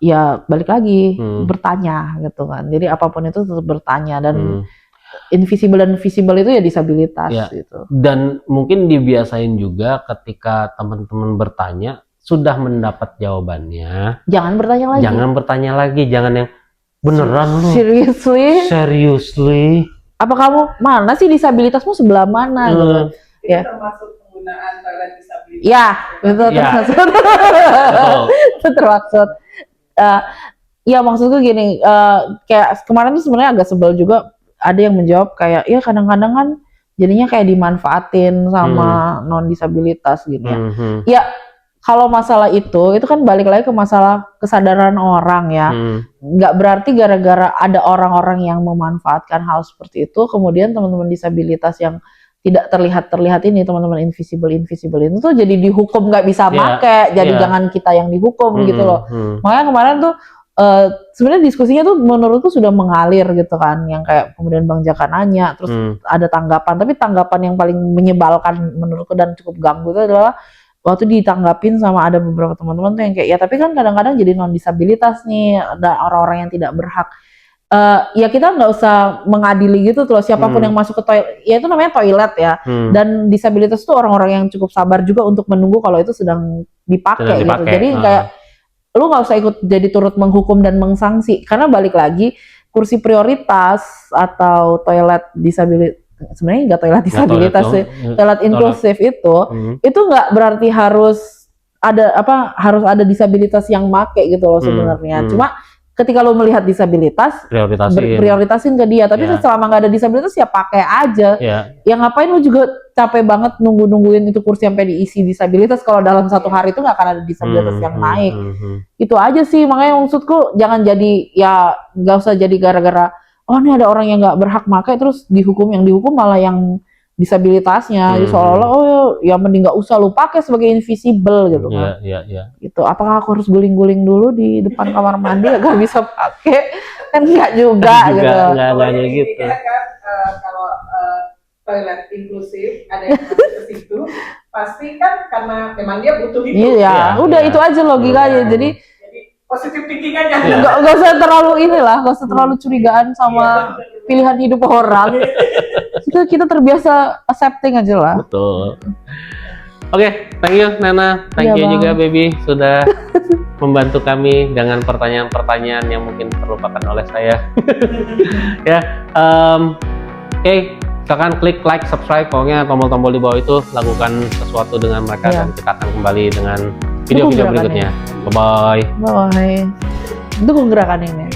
ya balik lagi bertanya gitu kan. Jadi apapun itu tetap bertanya, dan invisible dan visible itu ya disabilitas gitu. Dan mungkin dibiasain juga ketika teman-teman bertanya sudah mendapat jawabannya, jangan bertanya lagi, jangan yang beneran lu seriously apa kamu mana sih, disabilitasmu sebelah mana gitu. Ya termasuk penggunaan toilet disabilitas. Ya betul, termasuk. Itu termaksud. Ya maksudku gini, kayak kemarin tuh sebenarnya agak sebel juga, ada yang menjawab kayak ya kadang-kadang kan jadinya kayak dimanfaatin sama non disabilitas gitu ya. Ya kalau masalah itu kan balik lagi ke masalah kesadaran orang ya. Nggak berarti gara-gara ada orang-orang yang memanfaatkan hal seperti itu, kemudian teman-teman disabilitas yang tidak terlihat ini, teman-teman invisible itu tuh jadi dihukum nggak bisa make, jadi jangan kita yang dihukum gitu loh. Makanya kemarin tuh sebenarnya diskusinya tuh menurutku sudah mengalir gitu kan, yang kayak kemudian Bang Jaka nanya, terus ada tanggapan, tapi tanggapan yang paling menyebalkan menurutku dan cukup ganggu itu adalah waktu ditanggapin sama ada beberapa teman-teman tuh yang kayak ya tapi kan kadang-kadang jadi non disabilitas nih, ada orang-orang yang tidak berhak. Ya kita nggak usah mengadili gitu terus siapapun yang masuk ke toilet, ya itu namanya toilet ya. Dan disabilitas itu orang-orang yang cukup sabar juga untuk menunggu kalau itu sedang dipakai gitu. Jadi kayak lu nggak usah ikut jadi turut menghukum dan mengsanksi, karena balik lagi kursi prioritas atau toilet disabilitas, sebenarnya nggak toilet disabilitas sih, toilet inklusif itu nggak berarti harus ada disabilitas yang make gitu loh sebenarnya. Cuma ketika lo melihat disabilitas, prioritasin ke dia. Tapi selama nggak ada disabilitas ya pakai aja. Ya ngapain lo juga capek banget nungguin itu kursi sampai diisi disabilitas kalau dalam satu hari itu nggak akan ada disabilitas yang naik. Itu aja sih, makanya maksudku jangan jadi ya nggak usah jadi gara-gara oh ini ada orang yang nggak berhak pakai terus yang dihukum malah yang disabilitasnya. Seolah-olah oh ya mending nggak usah lu pakai sebagai invisible gitu kan. Gitu. Apakah aku harus guling-guling dulu di depan kamar mandi agar bisa pakai? Kan nggak juga gitu. Nggak gitu. Kalau toilet inklusif ada yang masuk ke situ, pasti kan karena memang dia butuh itu. Iya, udah itu aja logikanya. Jadi positif thinking aja. Nggak usah terlalu nggak usah terlalu curigaan sama pilihan hidup orang. Kita terbiasa accepting aja lah. Betul. Oke, thank you Nana, thank you juga Baby sudah membantu kami dengan pertanyaan-pertanyaan yang mungkin terlupakan oleh saya. Ya, oke, silakan klik like, subscribe, pokoknya tombol-tombol di bawah itu lakukan sesuatu dengan mereka dan kita akan kembali dengan video-video berikutnya. Bye-bye. Bye. Dukung gerakan ini.